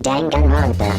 Danganronpa.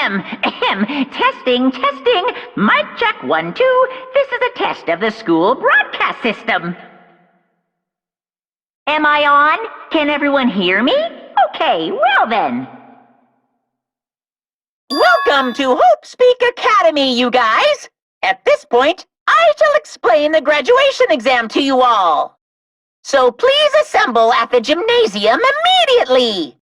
Testing, testing. Mic check 1, 2. This is a test of the school broadcast system. Am I on? Can everyone hear me? Okay, well then. Welcome to Hope Speak Academy, you guys! At this point, I shall explain the graduation exam to you all. So please assemble at the gymnasium immediately!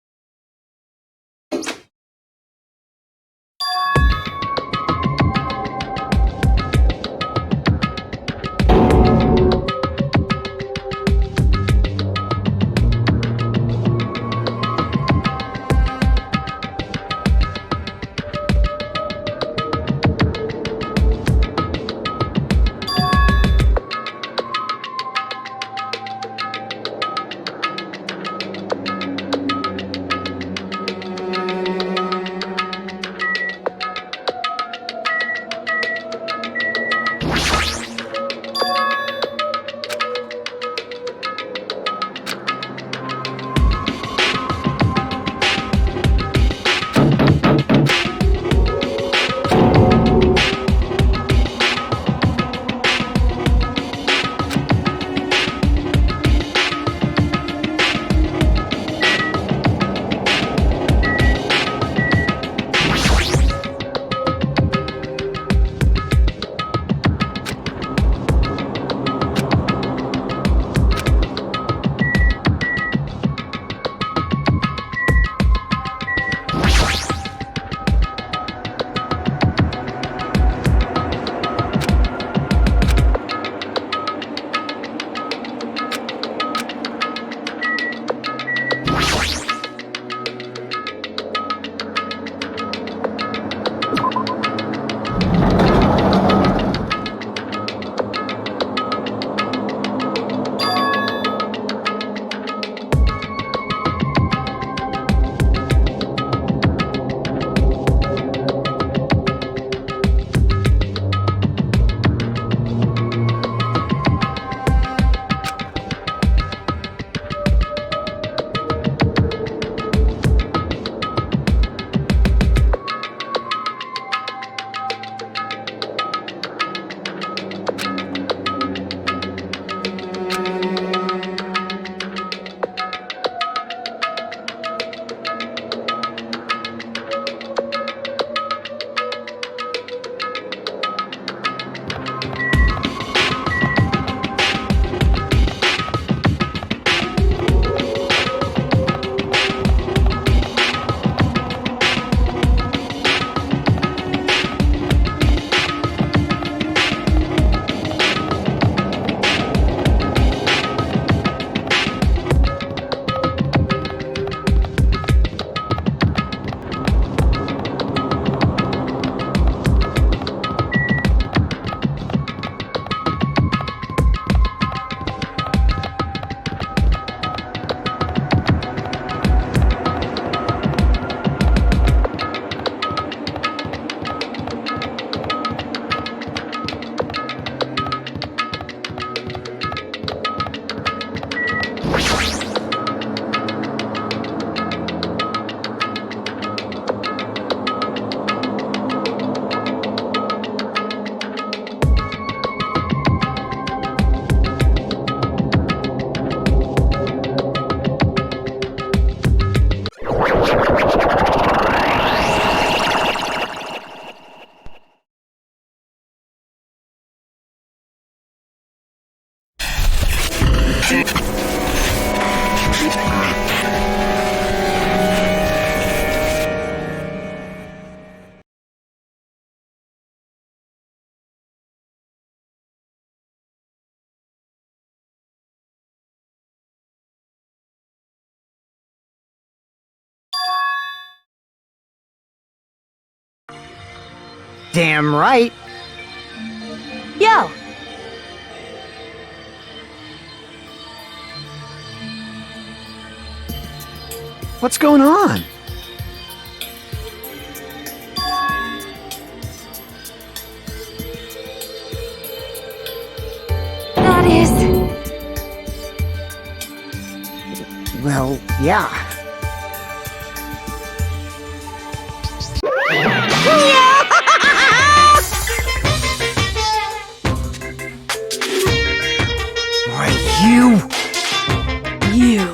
Damn right. Yo! What's going on? That is... Well, yeah. You! You.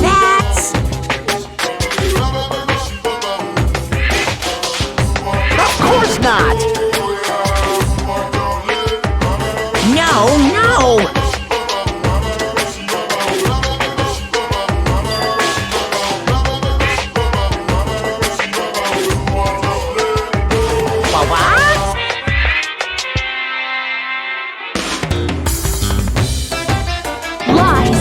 That's... Of course not! No, no! What? Lies.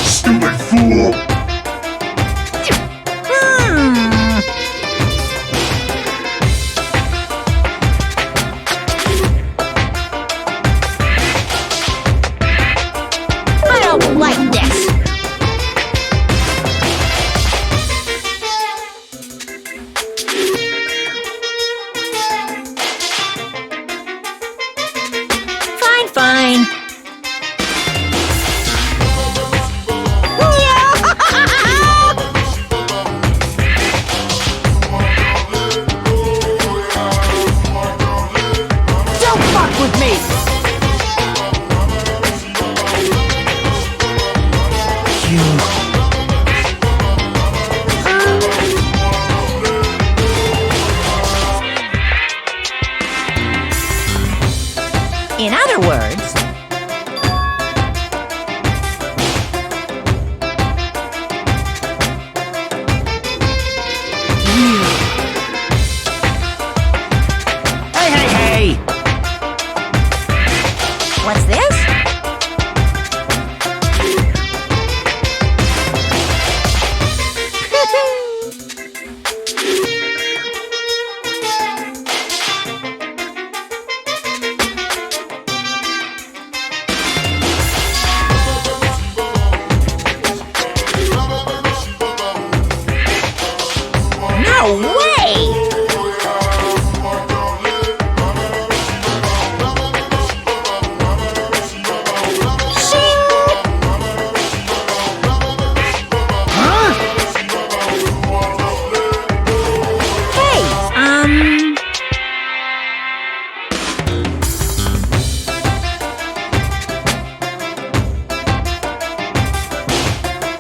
Stupid fool! Hmm. I don't like this. Fine, fine. Don't fuck with me! You... In other words, Hey, hey, hey! what's this? No way! Huh? Hey,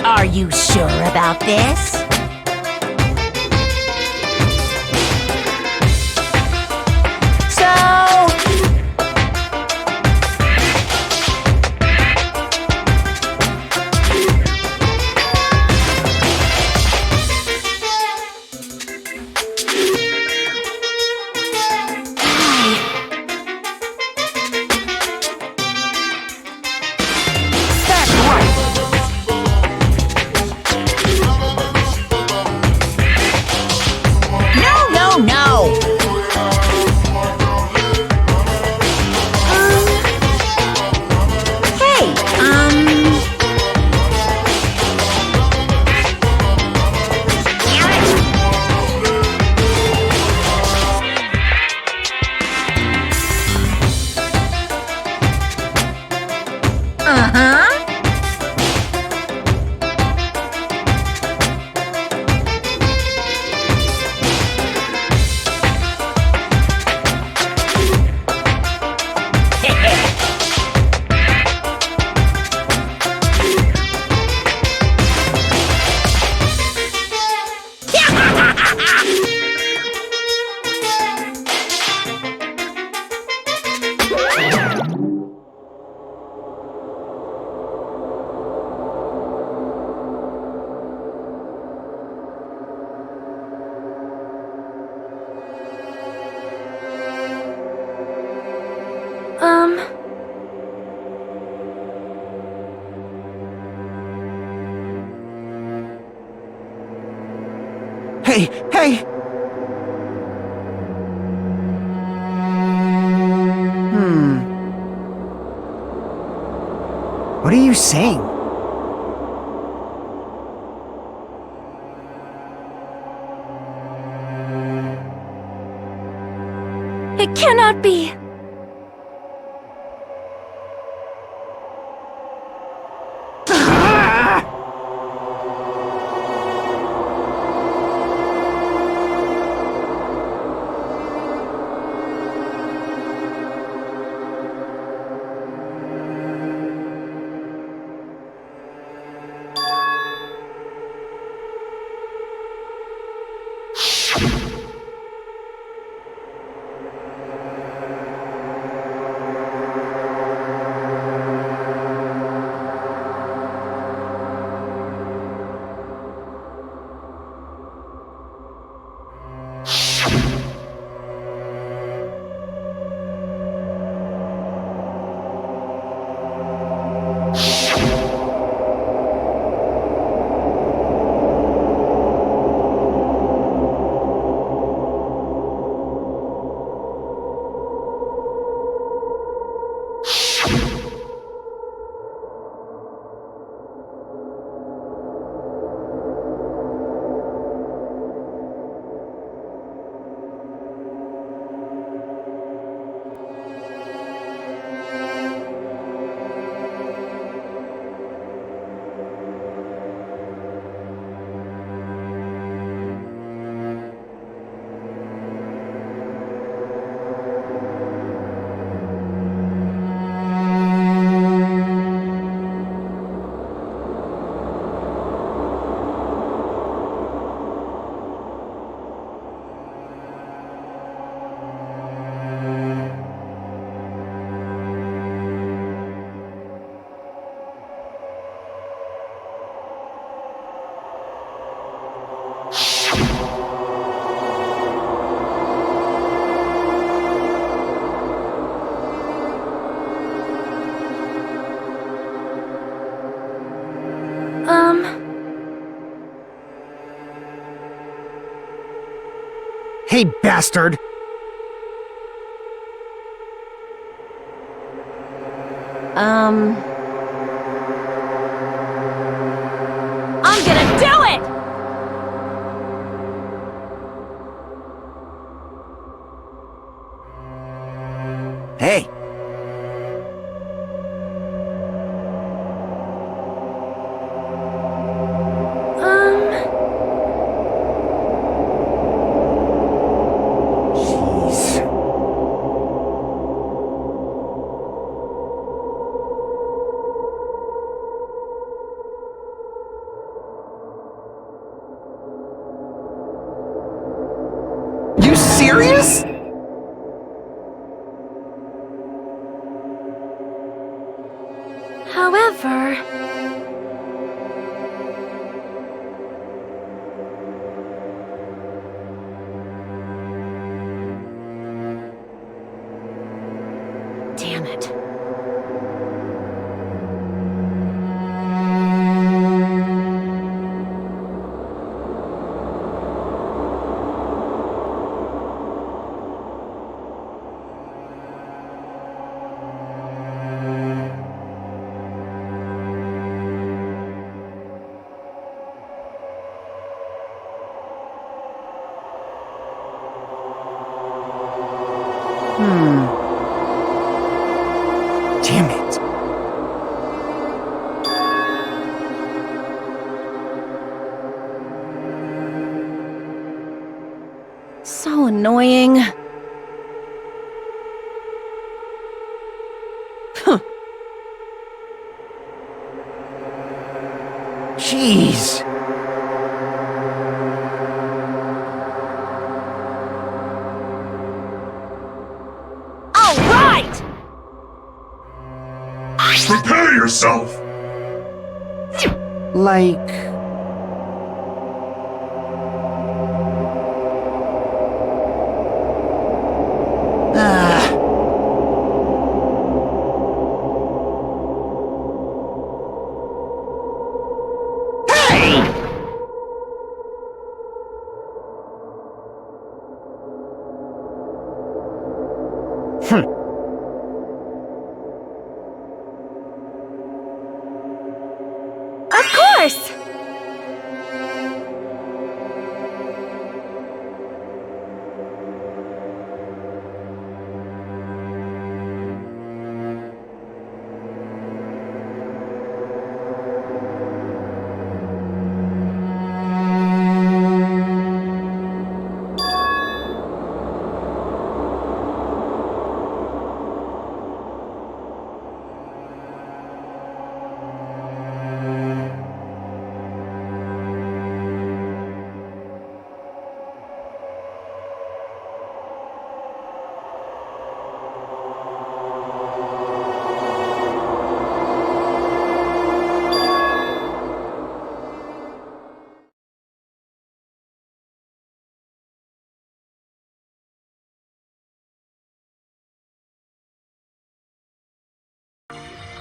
are you sure about this? So, That's right! no, no, no! Hey, uh-huh. Hey, hey! What are you saying? It cannot be. Hey, bastard! I'm gonna do it! Hey! Jeez. You serious? However... Damn it. Damn it. So annoying. Jeez. All right! Prepare yourself! Like... Ah. Hey! Of course!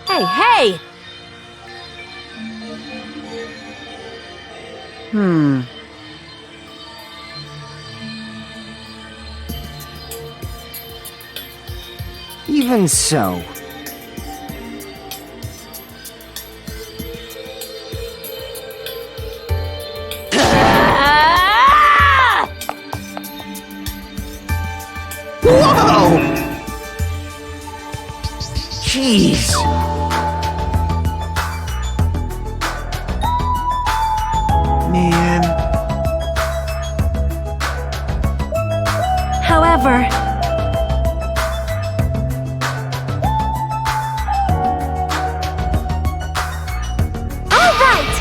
Hey, hey! Even so. Ah! Whoa! Jeez. Man. However... All right!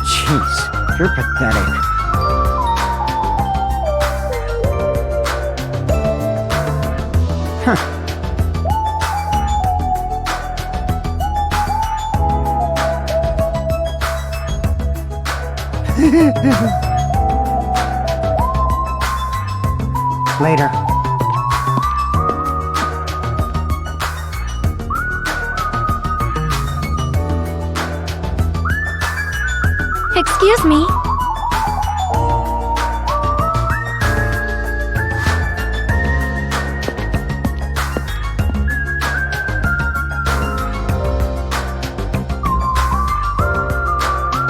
Jeez, you're pathetic. Huh. Later. Excuse me.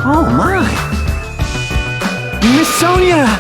Oh my! Miss Sonia!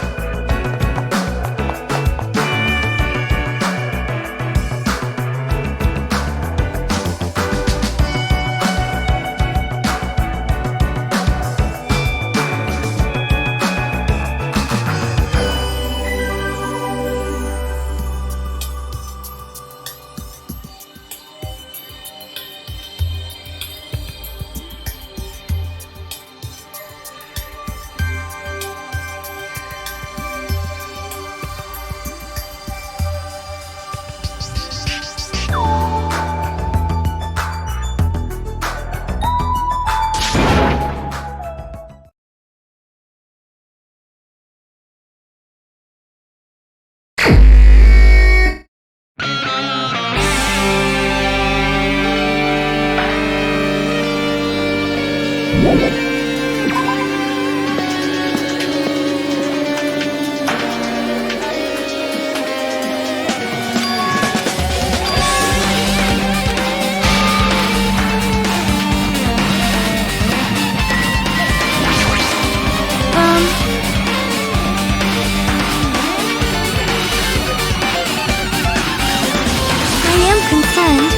I am concerned.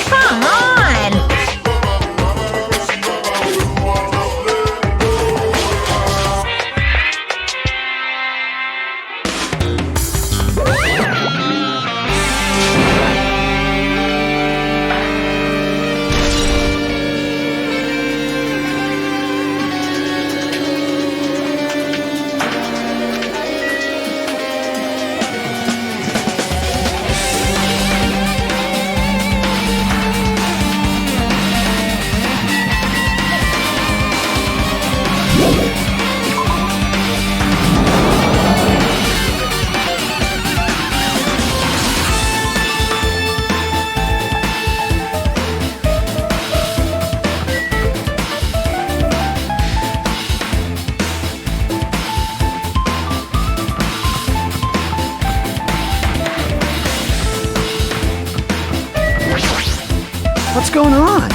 Come on! What's going on?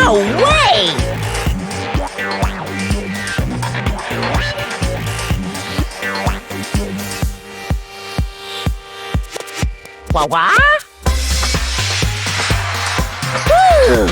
No way! Wah-wah? Woo!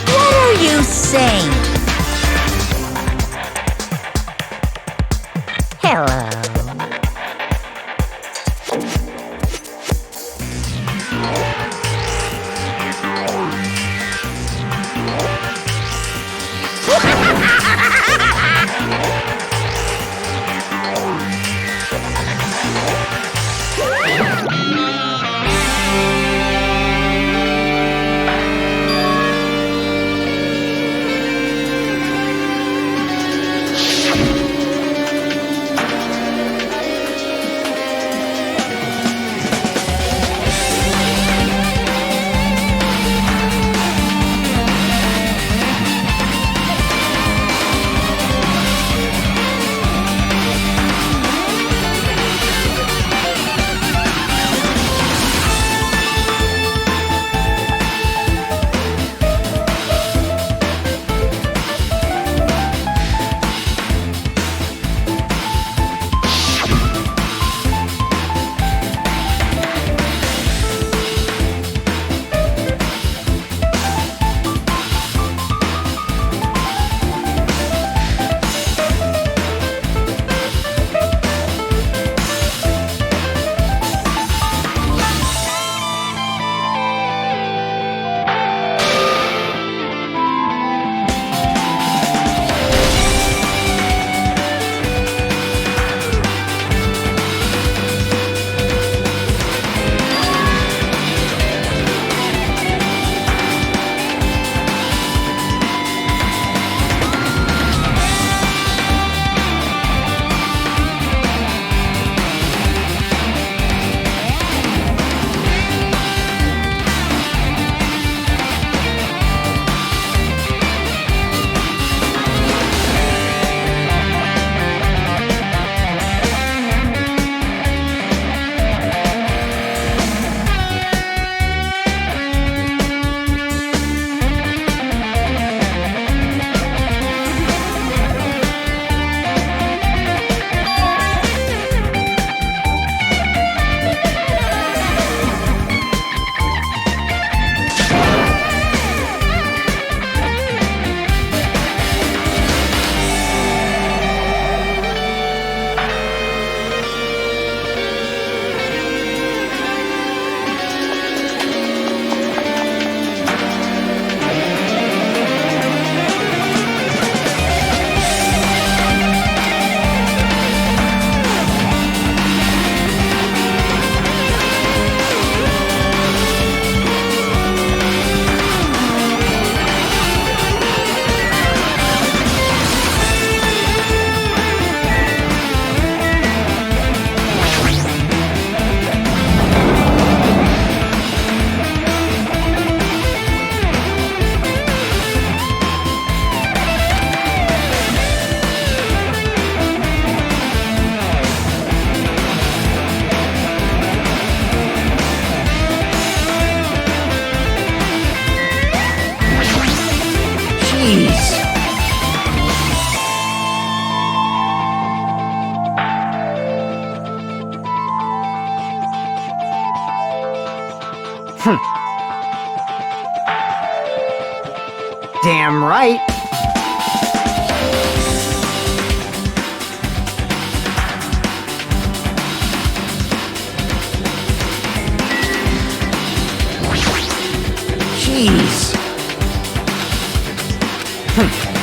What are you saying? Hello. Damn right. Jeez.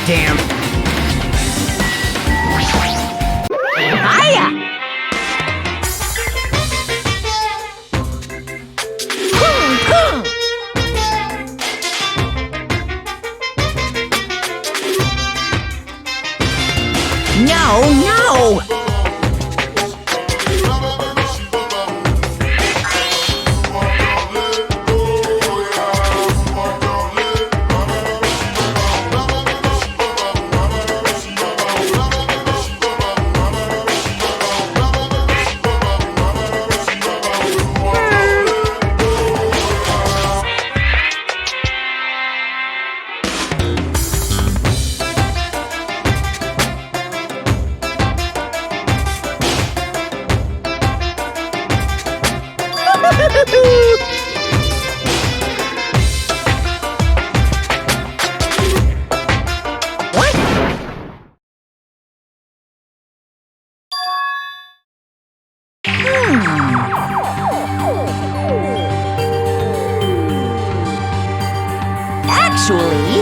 Damn. Hiya! No, no! Actually,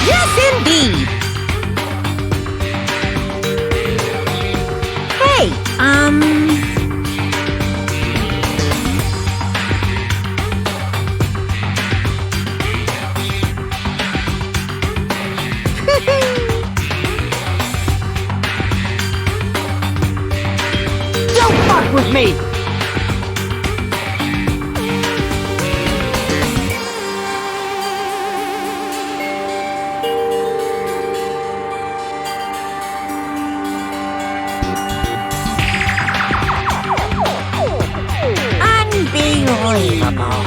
yes, indeed. Hey, Don't fuck with me! Unbelievable.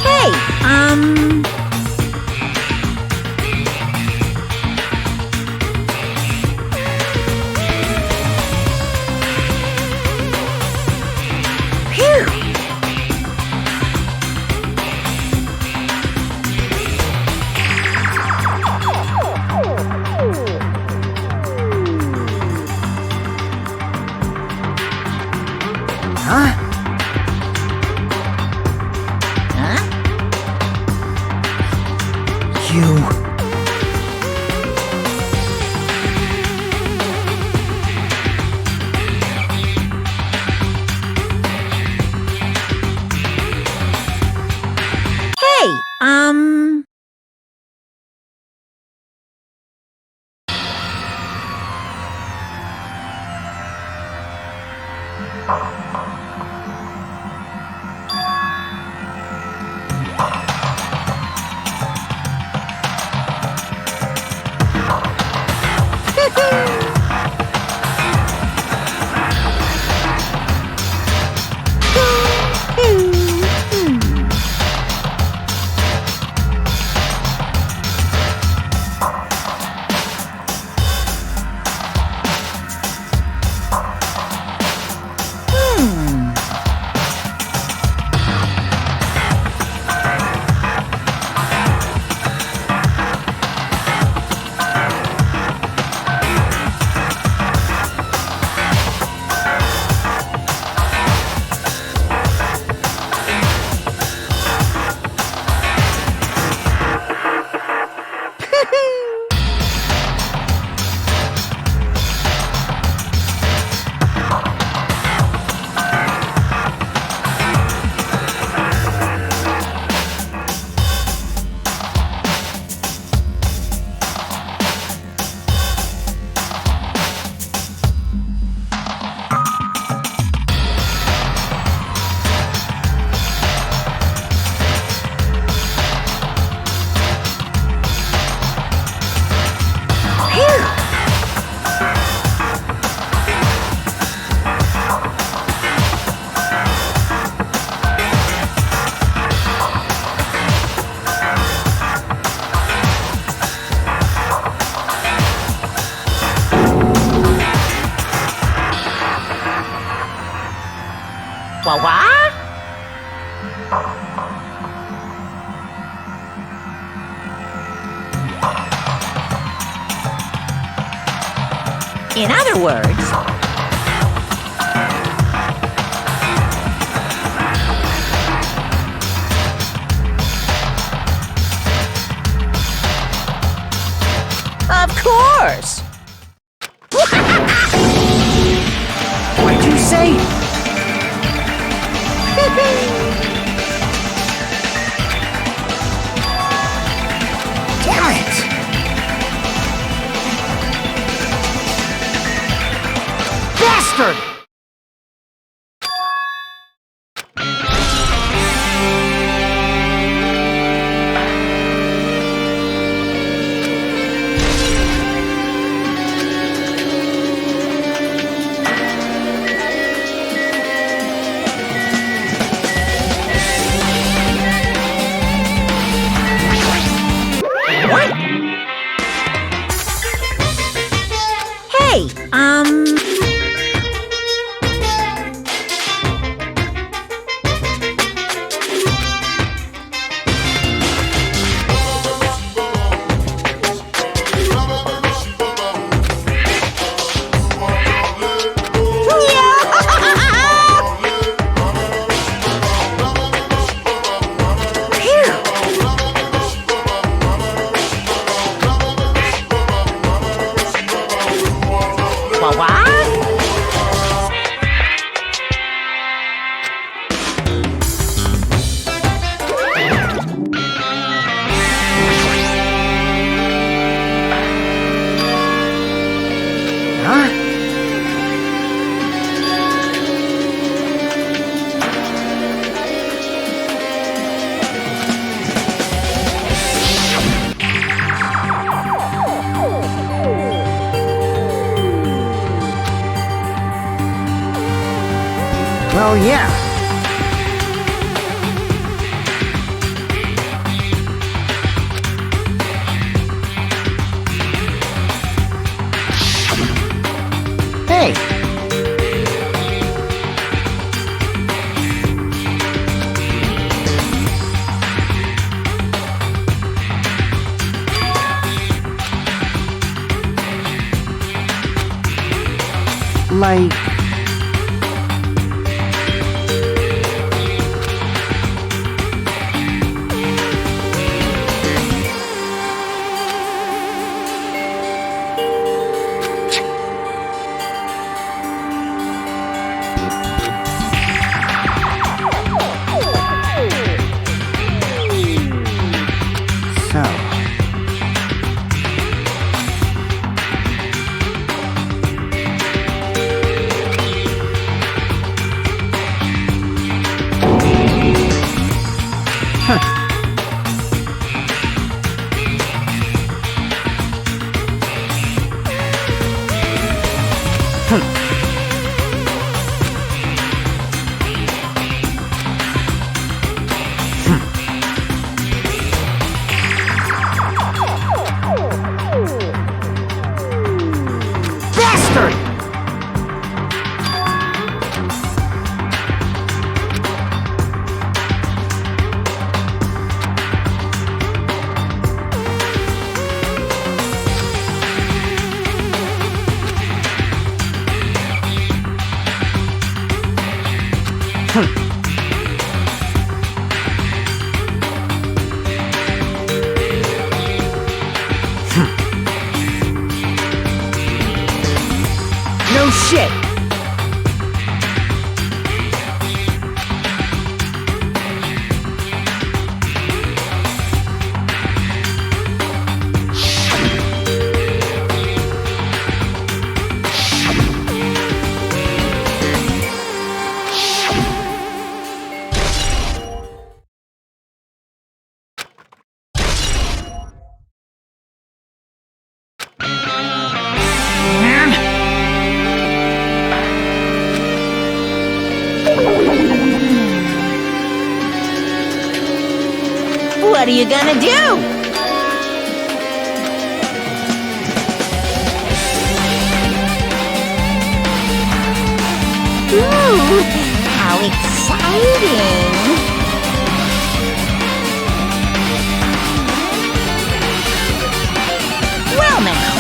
Hey, phew. Huh? Huh? You... Hey, What? In other words, of course. What'd you say? Damn it! Bastard! What? Hey, What? Huh? Well, yeah. Hey. Like... So... Bastard! No shit! What are you gonna do? Ooh, how How exciting! Well now.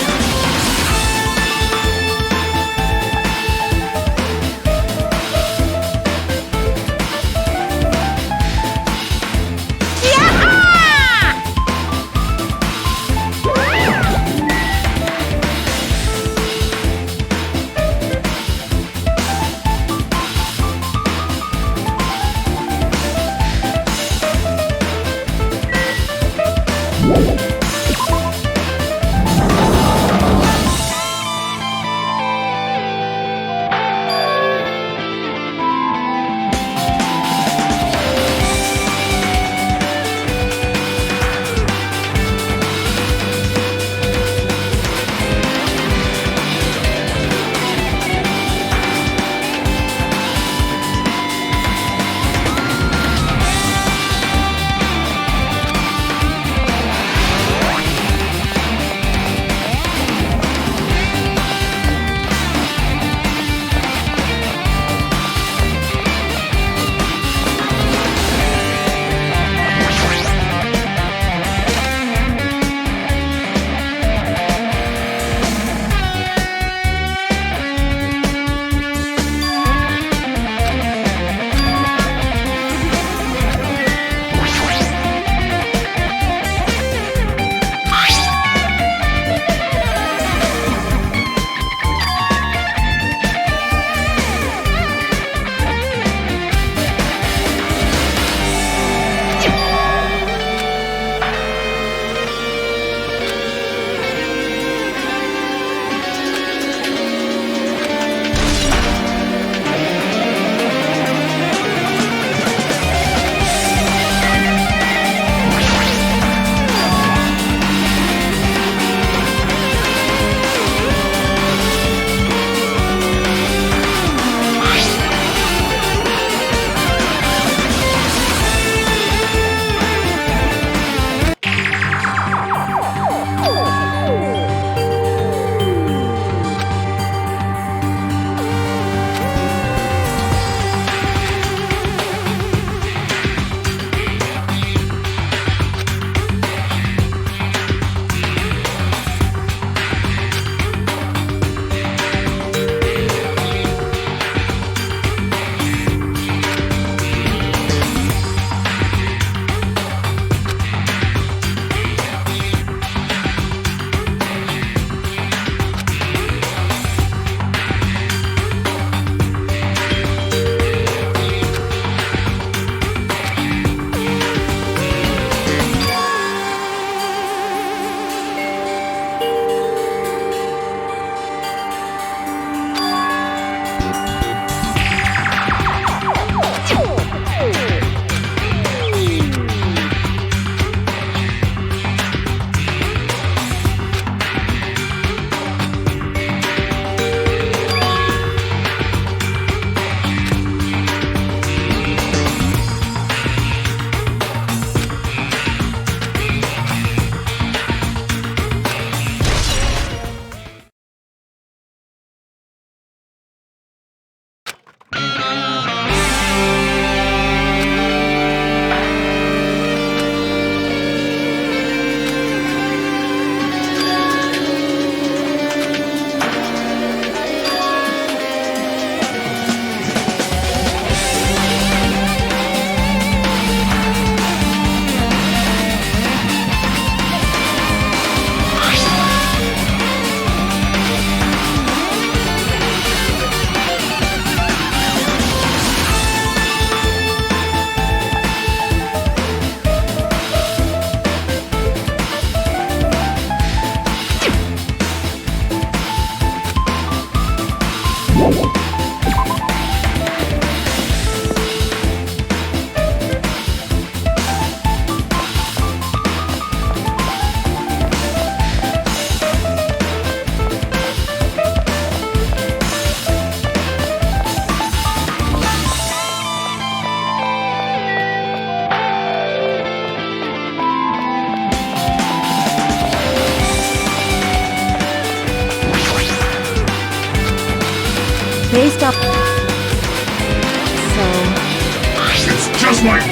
just like...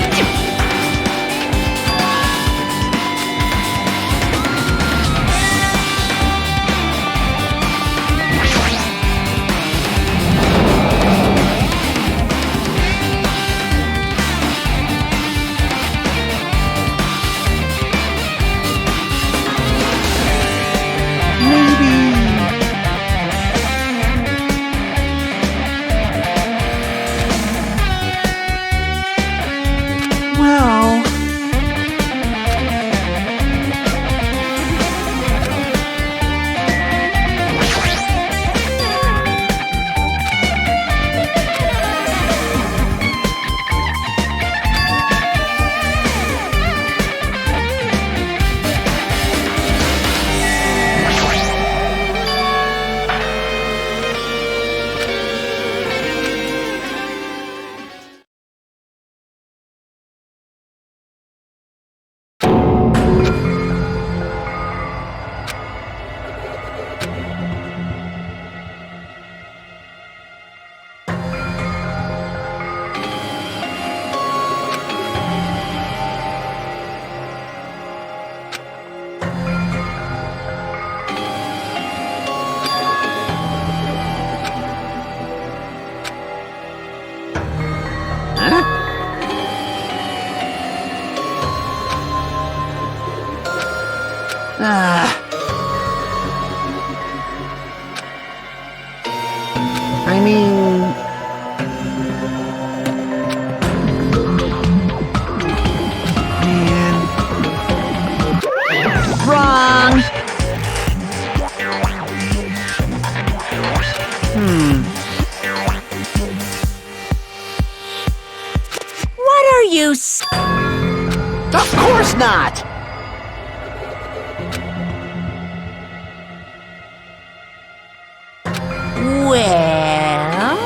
Well... I mean... Man... Wrong. What are you Of course not! Well...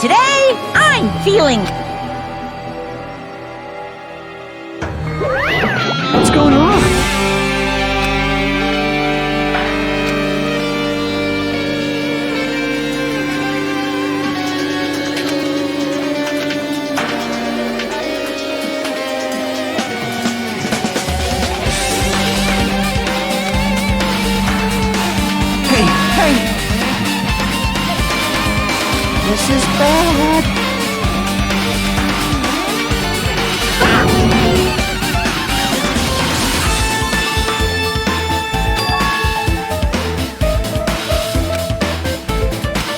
Today, I'm feeling... What's going on? Hey! This is bad.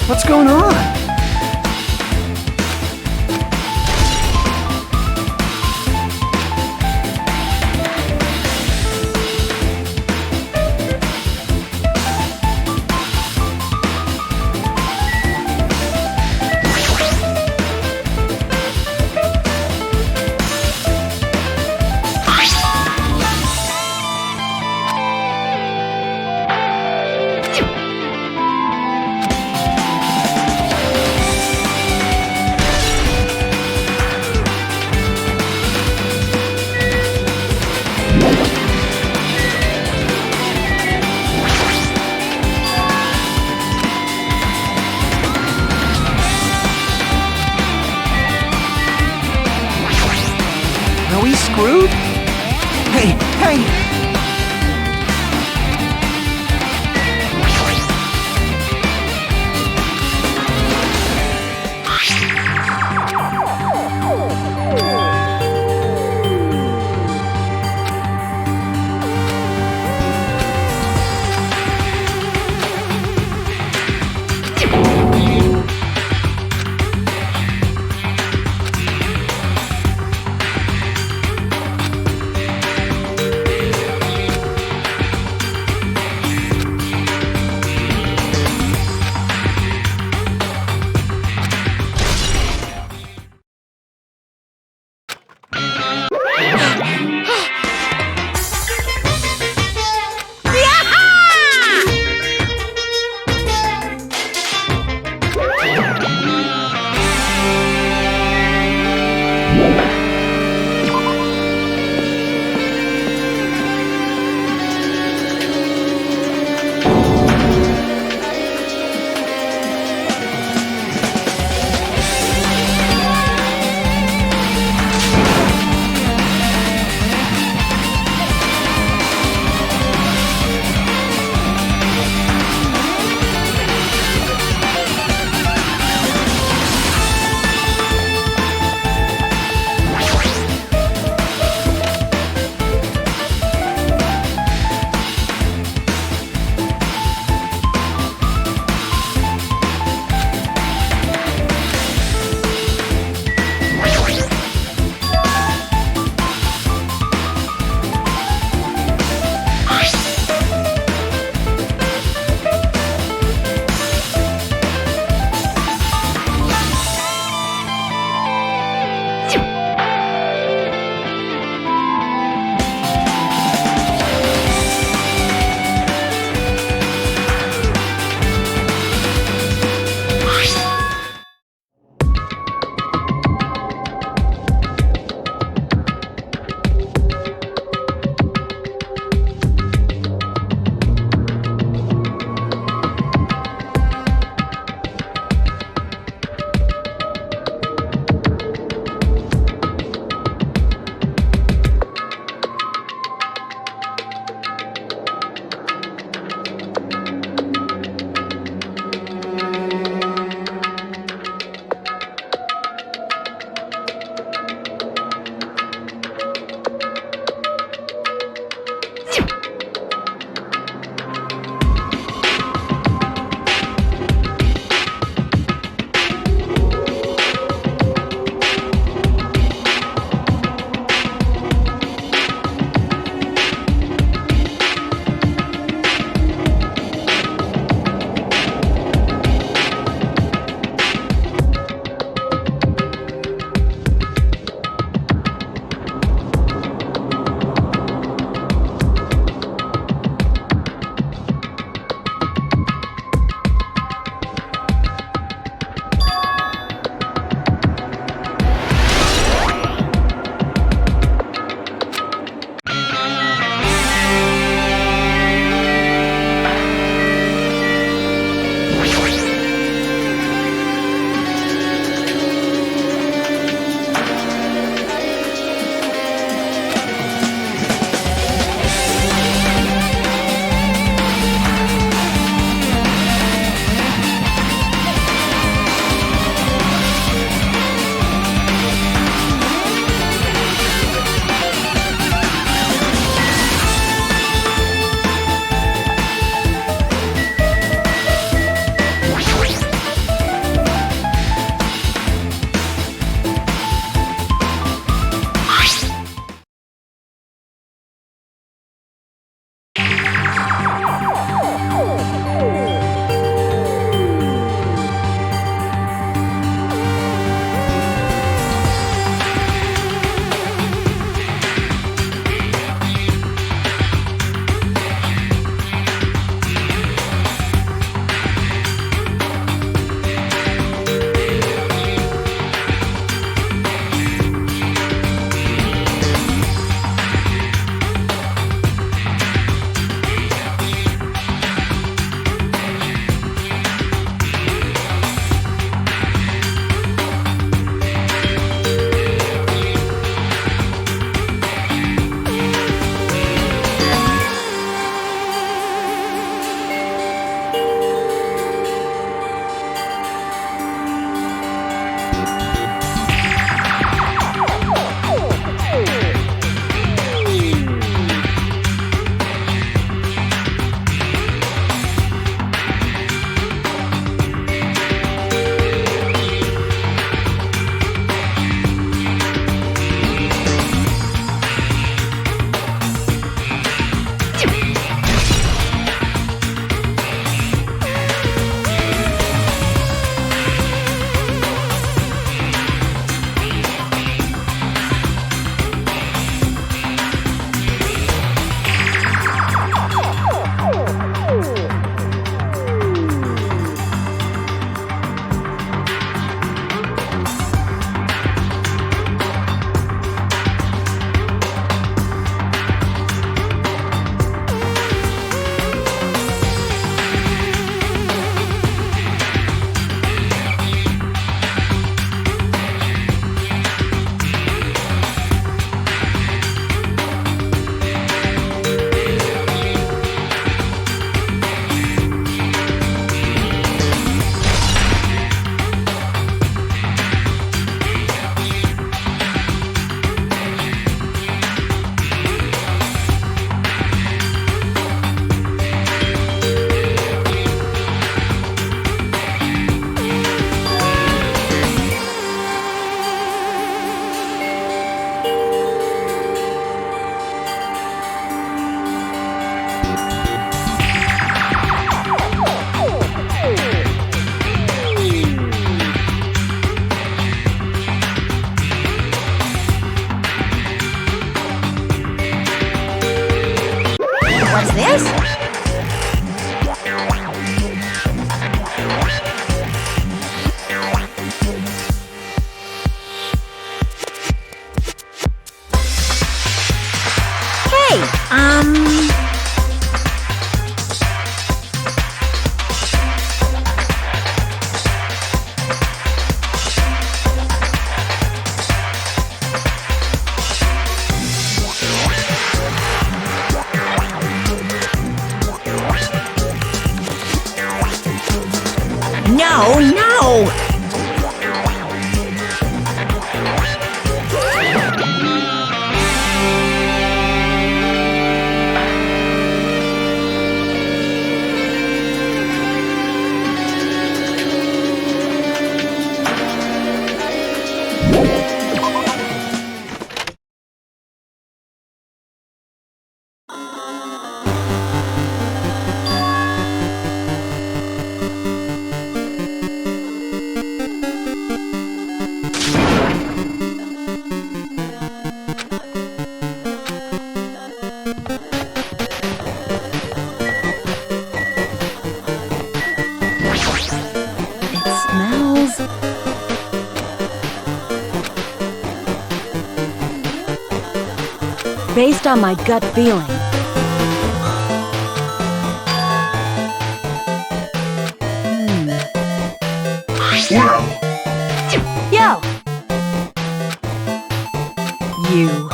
What's going on? Are we screwed? Hey! What's this? Hey, No, no! Smells. Based on my gut feeling. Well, Yo! You.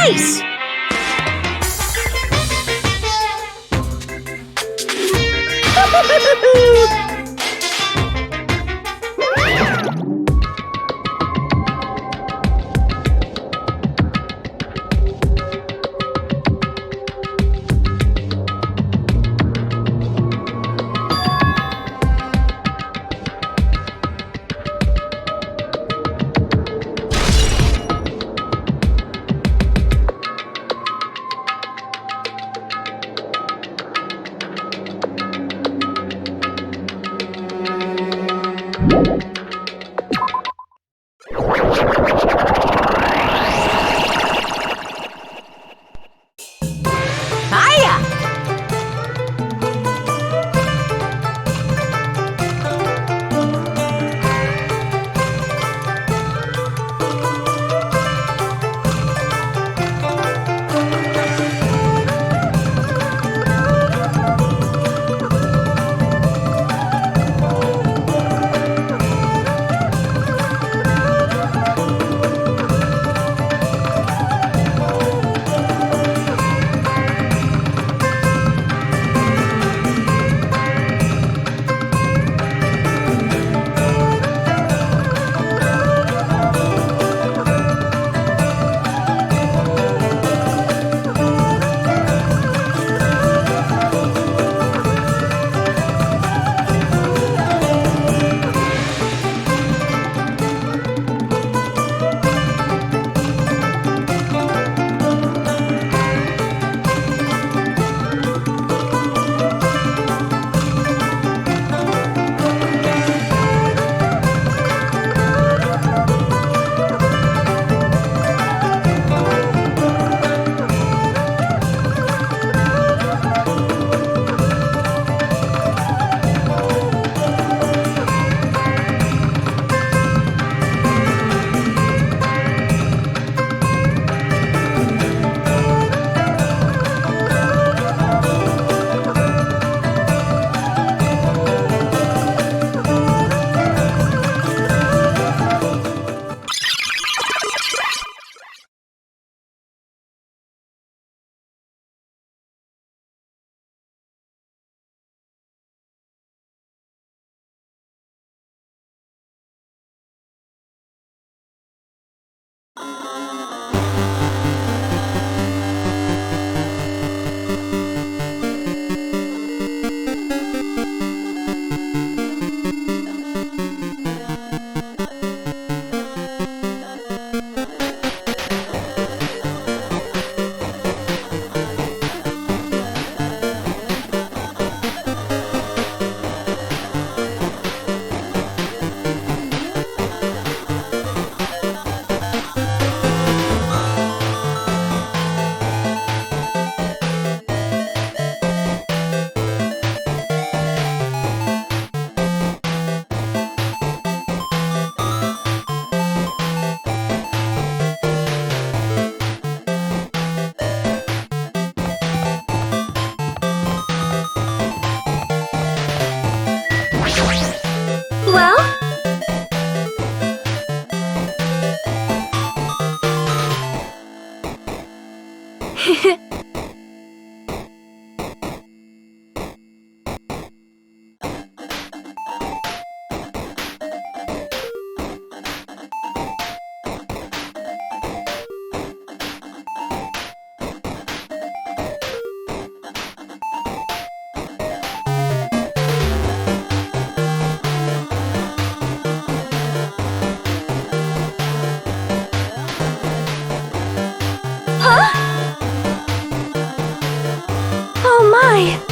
Nice! Hiya! Well? Oh my!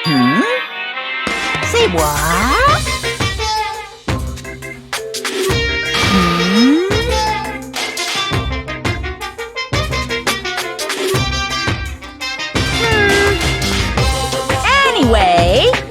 Say what? Anyway.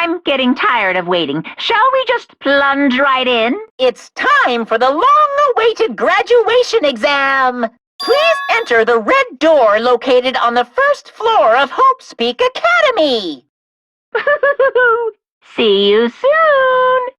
I'm getting tired of waiting. Shall we just plunge right in? It's time for the long-awaited graduation exam! Please enter the red door located on the first floor of Hope Speak Academy! See you soon!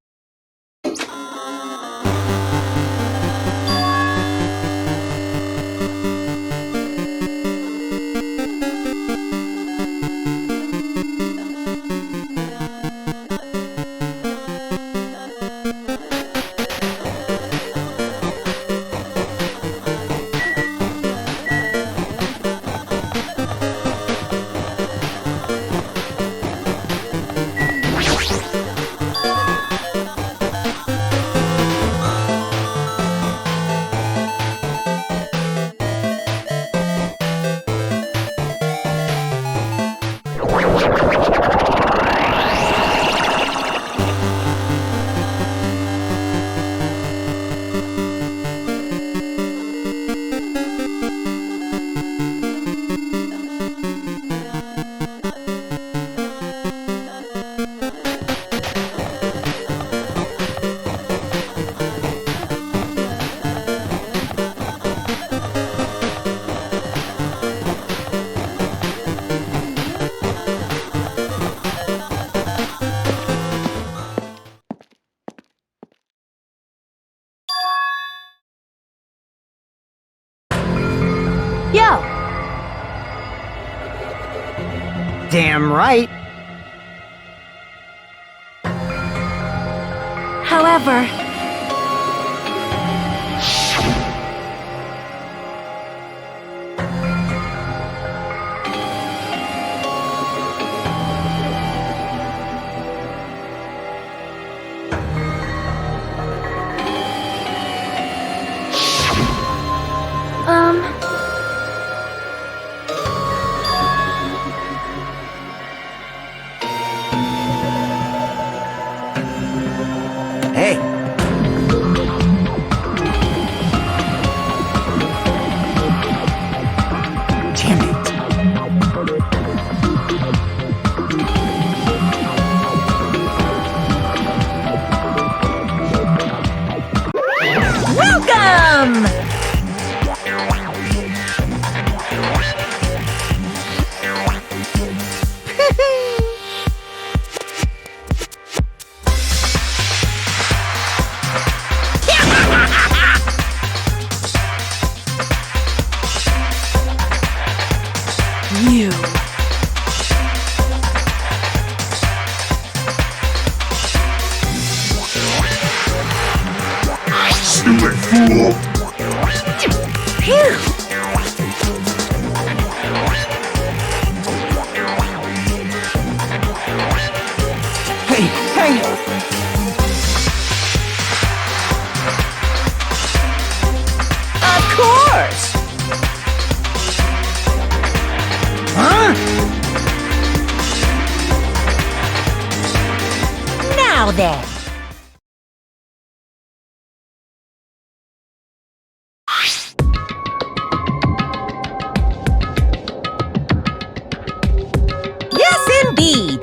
Yo. Damn right. However, Hey. Damn it. Welcome! You. Stupid fool! Phew. Hey, hey. Of course! Huh? Now then. Yes, indeed.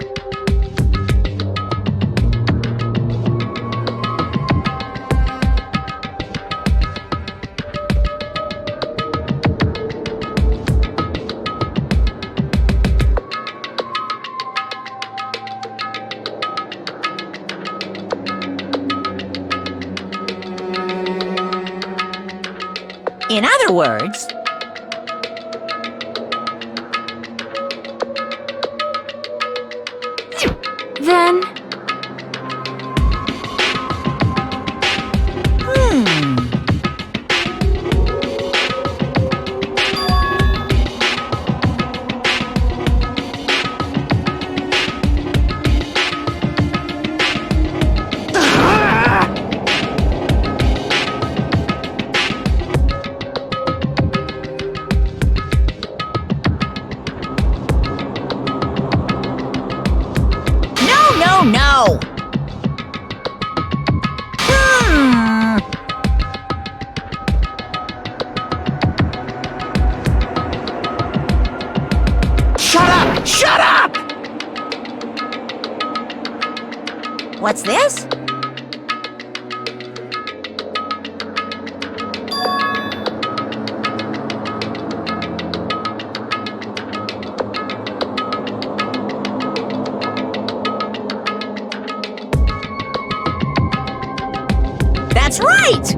In other words, then no. Shut up! Shut up! What's this? That's right!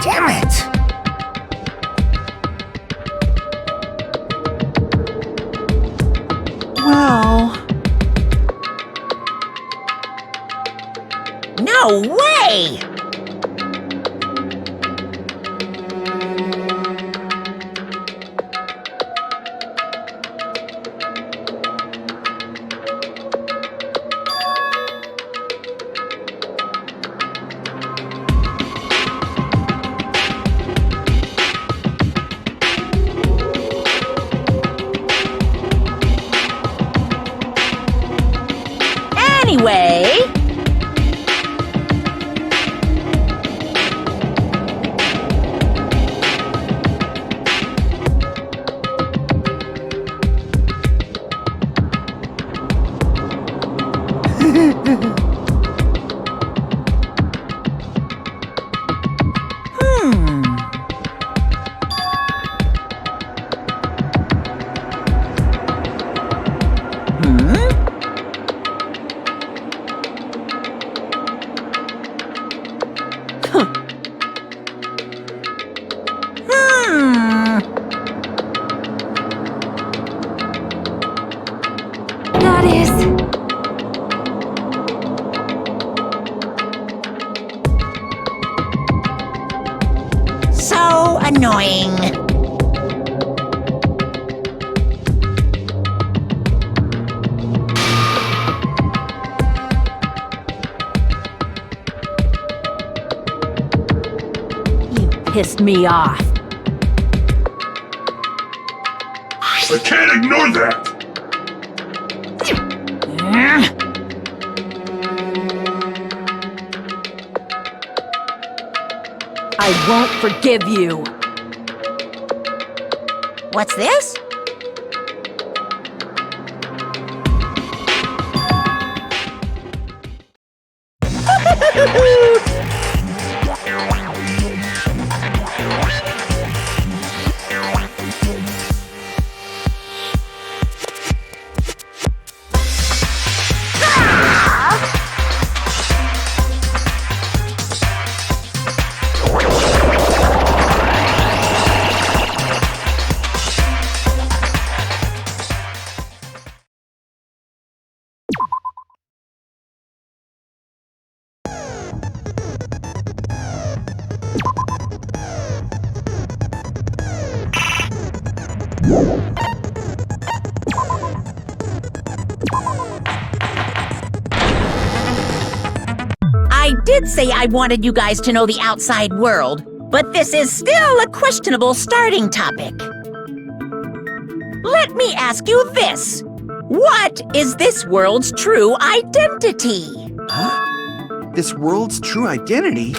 Damn it! Well... No way! Anyway... annoying. You pissed me off. I can't ignore that! I won't forgive you. What's this? I did say I wanted you guys to know the outside world, but this is still a questionable starting topic. Let me ask you this. What is this world's true identity? Huh? This world's true identity?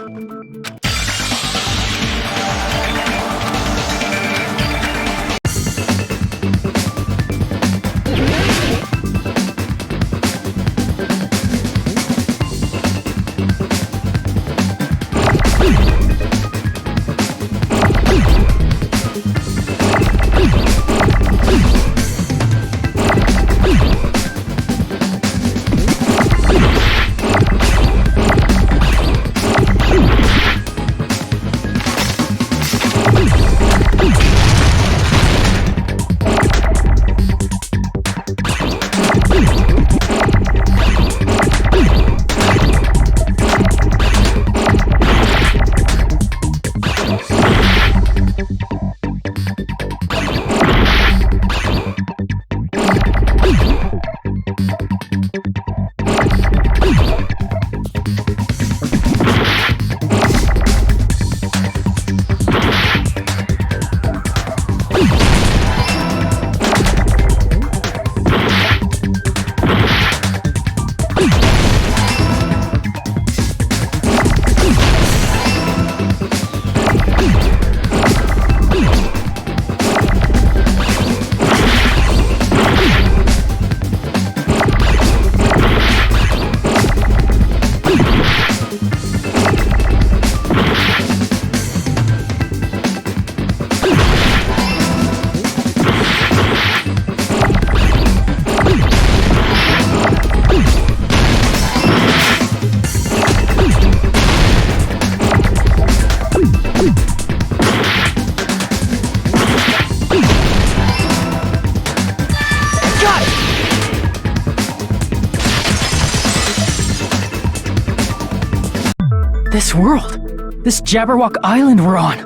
This world, this Jabberwock Island we're on.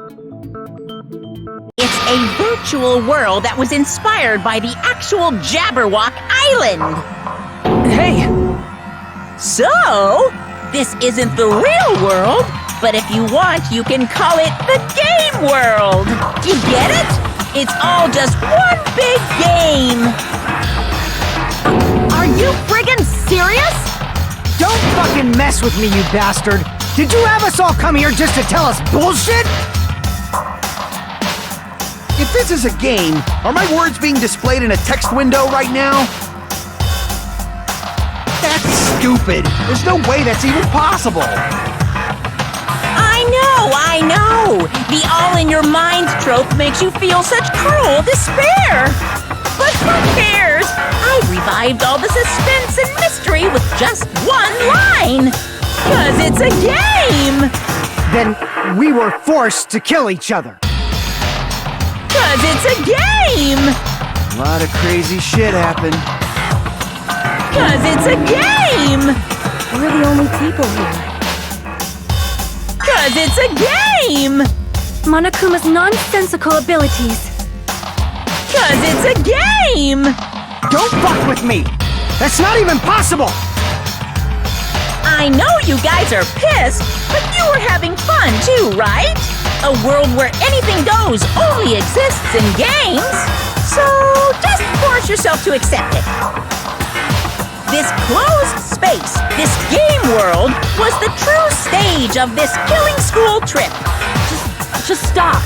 It's a virtual world that was inspired by the actual Jabberwock Island. Hey, So, this isn't the real world, but if you want, you can call it the game world. You get it? It's all just one big game. Are you friggin' serious? Don't fucking mess with me, you bastard! Did you have us all come here just to tell us bullshit? If this is a game, are my words being displayed in a text window right now? That's stupid! There's no way that's even possible! I know! The all-in-your-mind trope makes you feel such cruel despair! But who cares? I've revived all the suspense and mystery with just one line! 'Cause it's a game! Then we were forced to kill each other. 'Cause it's a game! A lot of crazy shit happened. 'Cause it's a game! We're the only people here. 'Cause it's a game! Monokuma's nonsensical abilities. 'Cause it's a game! Don't fuck with me! That's not even possible! I know you guys are pissed, but you were having fun too, right? A world where anything goes only exists in games. So just force yourself to accept it. This closed space, this game world, was the true stage of this killing school trip. Just stop.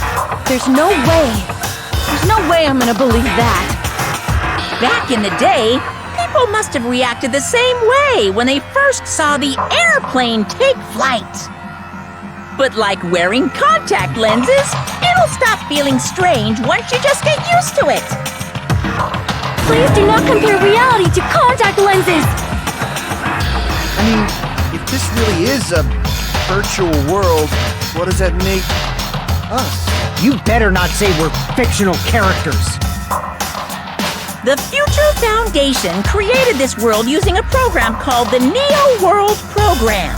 There's no way. There's no way I'm gonna believe that. Back in the day, people must have reacted the same way when they first saw the airplane take flight. But like wearing contact lenses, it'll stop feeling strange once you just get used to it. Please do not compare reality to contact lenses. I mean, if this really is a virtual world, what does that make us? You better not say we're fictional characters. The Future Foundation created this world using a program called the Neo World Program.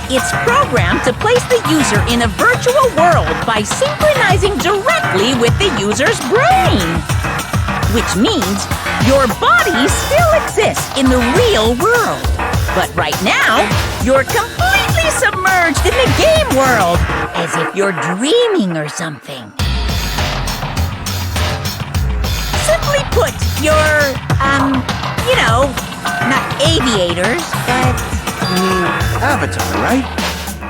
It's programmed to place the user in a virtual world by synchronizing directly with the user's brain. Which means your body still exists in the real world. But right now, you're completely submerged in the game world, as if you're dreaming or something. Simply put, you're, you know, not aviators, but... Avatar, right?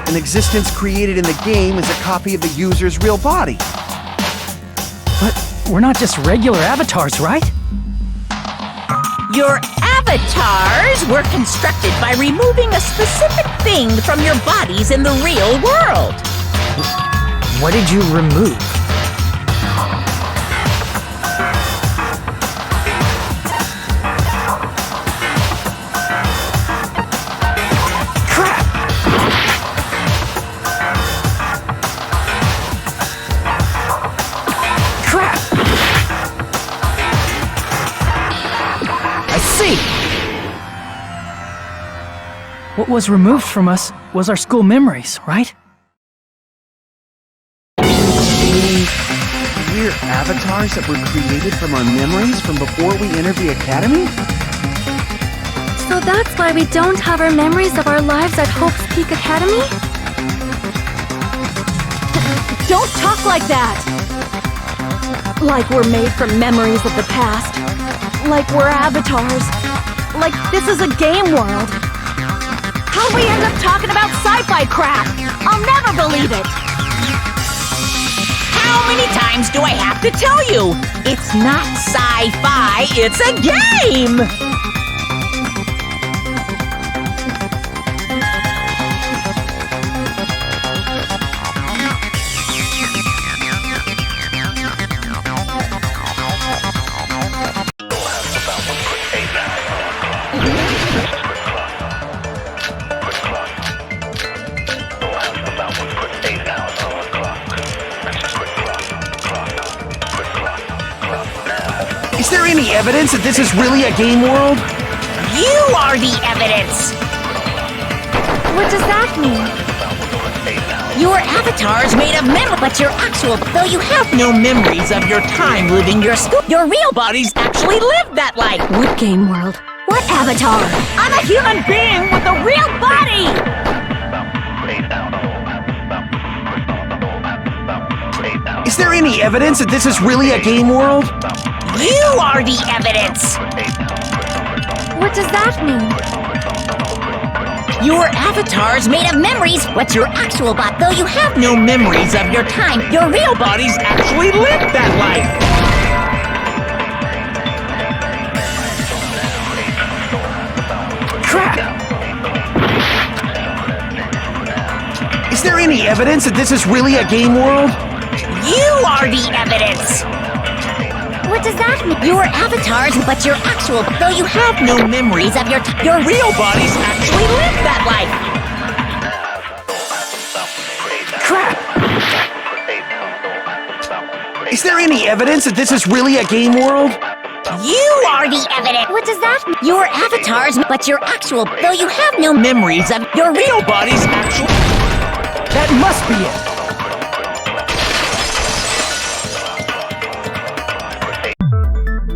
An existence created in the game is a copy of the user's real body. But we're not just regular avatars, right? Your avatars were constructed by removing a specific thing from your bodies in the real world. What did you remove? What was removed from us was our school memories, right? We're avatars that were created from our memories from before we entered the academy? So that's why we don't have our memories of our lives at Hope's Peak Academy? Don't talk like that! Like we're made from memories of the past. Like we're avatars. Like this is a game world. How'd we end up talking about sci-fi crap? I'll never believe it! How many times do I have to tell you? It's not sci-fi, it's a game! Is there any evidence that this is really a game world? You are the evidence! What does that mean? Your avatar's made of memory, but your actual, though you have no memories of your time living your school, your real bodies actually lived that life. What game world? What avatar? I'm a human being with a real body! Is there any evidence that this is really a game world? You are the evidence! What does that mean? Your avatar's made of memories, but your actual body, though you have no memories of your time, your real bodies actually lived that life. Crap! Is there any evidence that this is really a game world? You are the evidence! What does that mean? Your avatars, but your actual, though you have no memories of your real bodies actually lived that life. Crap! Is there any evidence that this is really a game world? You are the evidence. What does that mean? Your avatars, but your actual, though you have no memories of your real bodies actually... That must be it!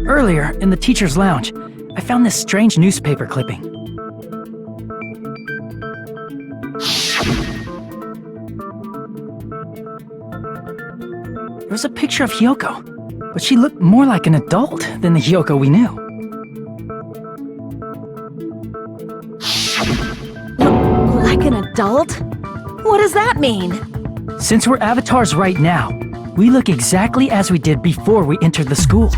Earlier, in the teacher's lounge, I found this strange newspaper clipping. There was a picture of Hyoko, but she looked more like an adult than the Hyoko we knew. Like an adult? What does that mean? Since we're avatars right now, we look exactly as we did before we entered the school.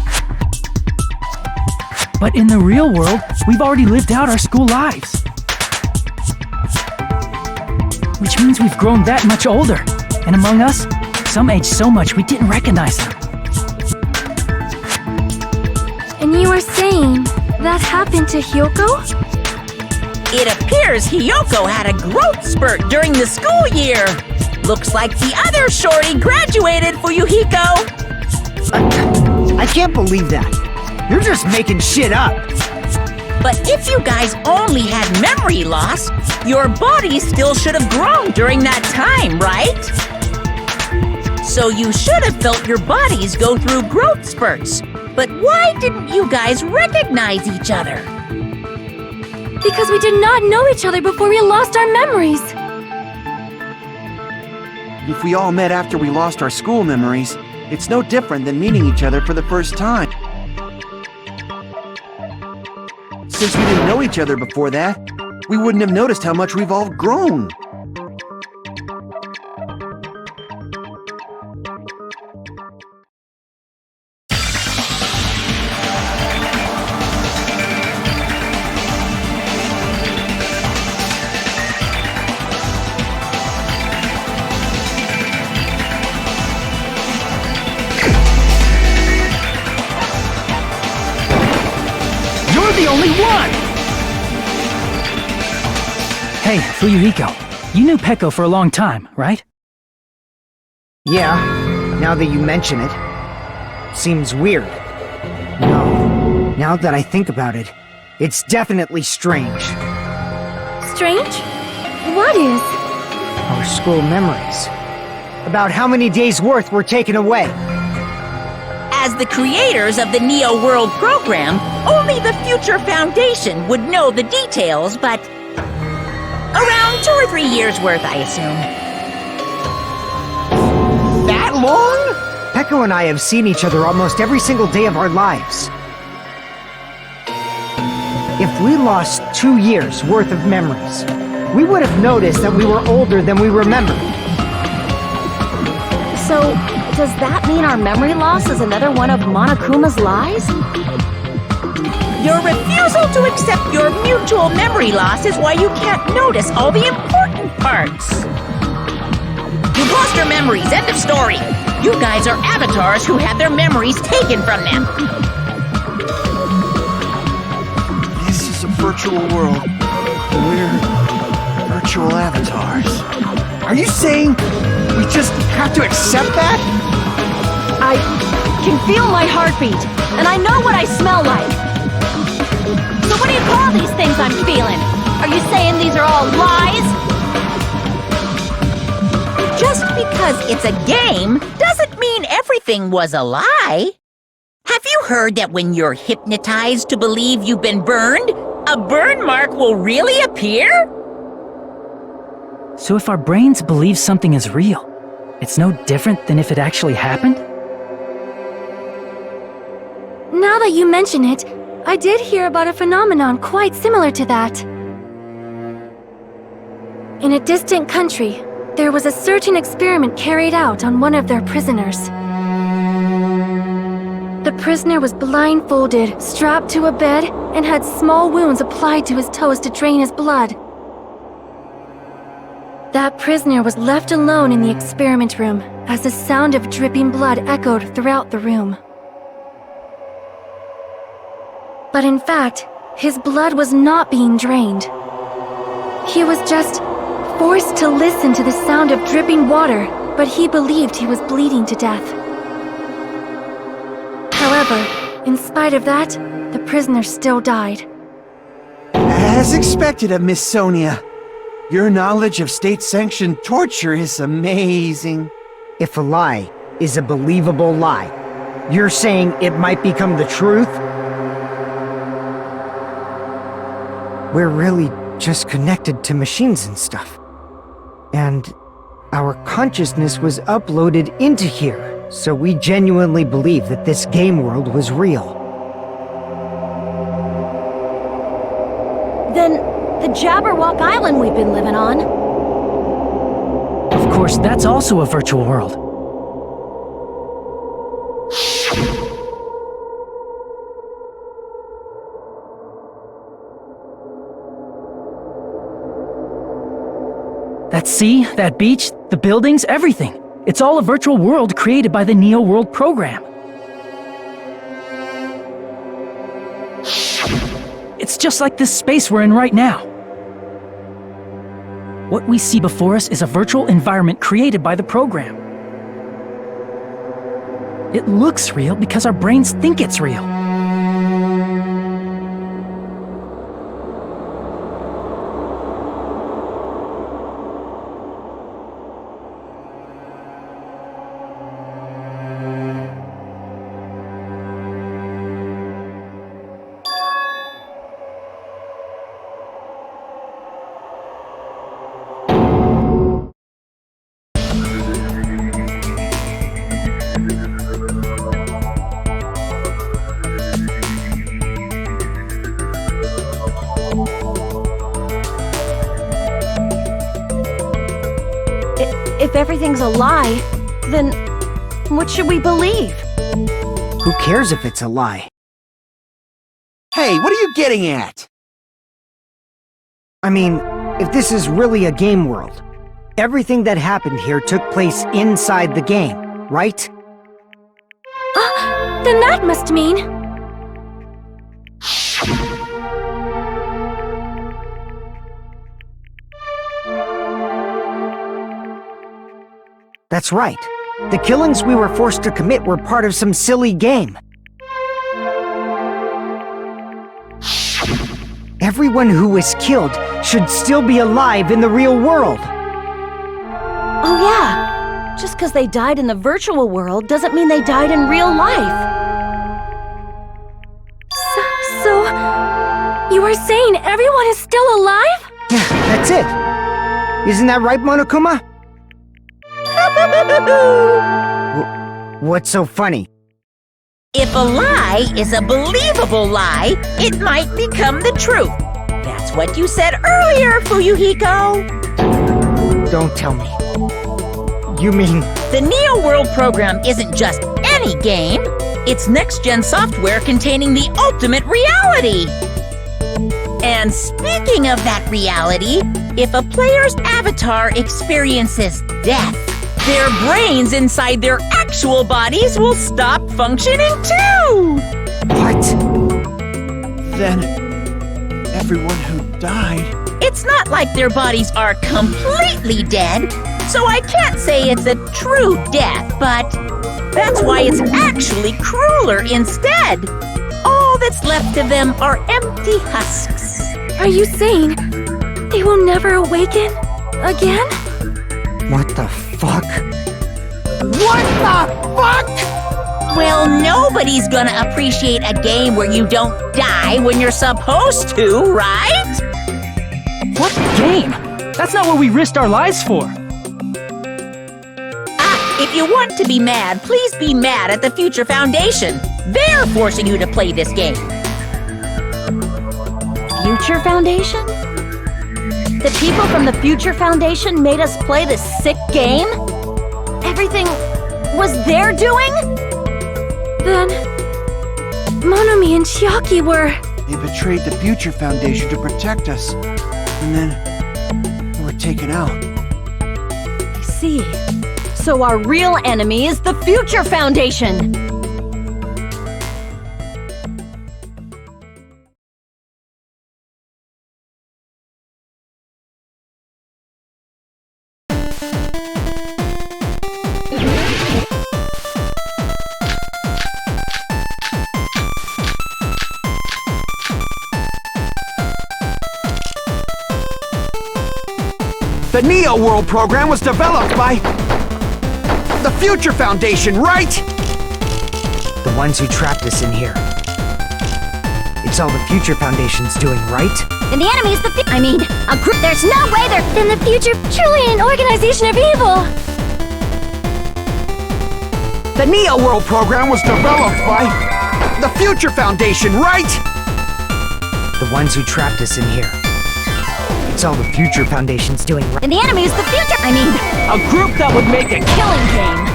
But in the real world, we've already lived out our school lives. Which means we've grown that much older. And among us, some age so much we didn't recognize them. And you are saying that happened to Hyoko? It appears Hyoko had a growth spurt during the school year. Looks like the other shorty graduated for Yuhiko. I can't believe that. You're just making shit up. But if you guys only had memory loss, your body still should have grown during that time, right? So you should have felt your bodies go through growth spurts. But why didn't you guys recognize each other? Because we did not know each other before we lost our memories. If we all met after we lost our school memories, it's no different than meeting each other for the first time. Since we didn't know each other before that, we wouldn't have noticed how much we've all grown. The only one! Hey, Fuyuhiko, you knew Peko for a long time, right? Yeah, now that you mention it. Seems weird. No, now that I think about it, it's definitely strange. Strange? What is? Our school memories. About how many days' worth were taken away. As the creators of the Neo World program, only the Future Foundation would know the details, but around 2 or 3 years worth, I assume. That long? Peko and I have seen each other almost every single day of our lives. If we lost 2 years worth of memories, we would have noticed that we were older than we remembered. So, does that mean our memory loss is another one of Monokuma's lies? Your refusal to accept your mutual memory loss is why you can't notice all the important parts. You've lost your memories, end of story. You guys are avatars who had their memories taken from them. This is a virtual world. We're virtual avatars. Are you saying we just have to accept that? I can feel my heartbeat, and I know what I smell like. So what do you call these things I'm feeling? Are you saying these are all lies? Just because it's a game doesn't mean everything was a lie. Have you heard that when you're hypnotized to believe you've been burned, a burn mark will really appear? So if our brains believe something is real, it's no different than if it actually happened? Now that you mention it, I did hear about a phenomenon quite similar to that. In a distant country, there was a certain experiment carried out on one of their prisoners. The prisoner was blindfolded, strapped to a bed, and had small wounds applied to his toes to drain his blood. That prisoner was left alone in the experiment room as the sound of dripping blood echoed throughout the room. But in fact, his blood was not being drained. He was just forced to listen to the sound of dripping water, but he believed he was bleeding to death. However, in spite of that, the prisoner still died. As expected of Miss Sonia. Your knowledge of state-sanctioned torture is amazing. If a lie is a believable lie, you're saying it might become the truth? We're really just connected to machines and stuff. And our consciousness was uploaded into here, so we genuinely believe that this game world was real. Then the Jabberwock Island we've been living on. Of course, that's also a virtual world. That sea, that beach, the buildings, everything. It's all a virtual world created by the Neo World program. It's just like this space we're in right now. What we see before us is a virtual environment created by the program. It looks real because our brains think it's real. If everything's a lie, then what should we believe? Who cares if it's a lie? Hey, what are you getting at? I mean, if this is really a game world, everything that happened here took place inside the game, right? Then that must mean... That's right. The killings we were forced to commit were part of some silly game. Everyone who was killed should still be alive in the real world. Oh yeah, just because they died in the virtual world doesn't mean they died in real life. So you are saying everyone is still alive? Yeah, that's it. Isn't that right, Monokuma? What's so funny? If a lie is a believable lie, it might become the truth. That's what you said earlier, Fuyuhiko. Don't tell me. You mean... The Neo World program isn't just any game. It's next-gen software containing the ultimate reality. And speaking of that reality, if a player's avatar experiences death, their brains inside their actual bodies will stop functioning too! What? Then, everyone who died... It's not like their bodies are completely dead, so I can't say it's a true death, but that's why it's actually crueler instead. All that's left of them are empty husks. Are you saying they will never awaken again? What the fuck? What the fuck?! Well, nobody's gonna appreciate a game where you don't die when you're supposed to, right? What game? That's not what we risked our lives for. If you want to be mad, please be mad at the Future Foundation. They're forcing you to play this game. Future Foundation? The people from the Future Foundation made us play this sick game? Everything was their doing? Then... Monomi and Chiaki were... They betrayed the Future Foundation to protect us. And then... were taken out. I see. So our real enemy is the Future Foundation! The Neo World program was developed by the Future Foundation, right? The ones who trapped us in here. It's all the Future Foundation's doing, right? And the enemy's a group. There's no way they're in the future. Truly an organization of evil. The Neo World program was developed by the Future Foundation, right? The ones who trapped us in here. It's all the Future Foundation's doing, right? And the enemy's the future. A group that would make a Killing game.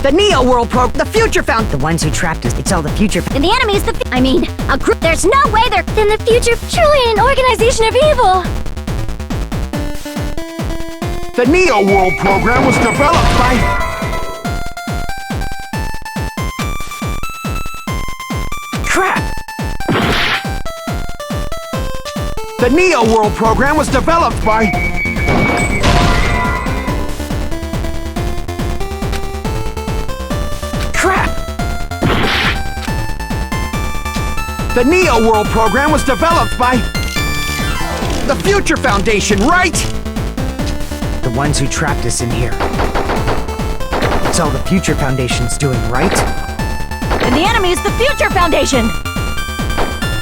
The Neo World the Future Found. The ones who trapped us. It's all the Future. And the enemy's the a group. There's no way they're in the future. Truly an organization of evil. The Neo World program was developed by crap. The Neo World program was developed by crap. The Neo World program was developed by the Future Foundation, right? The ones who trapped us in here. It's all the Future Foundation's doing, right? And the enemy's the Future Foundation.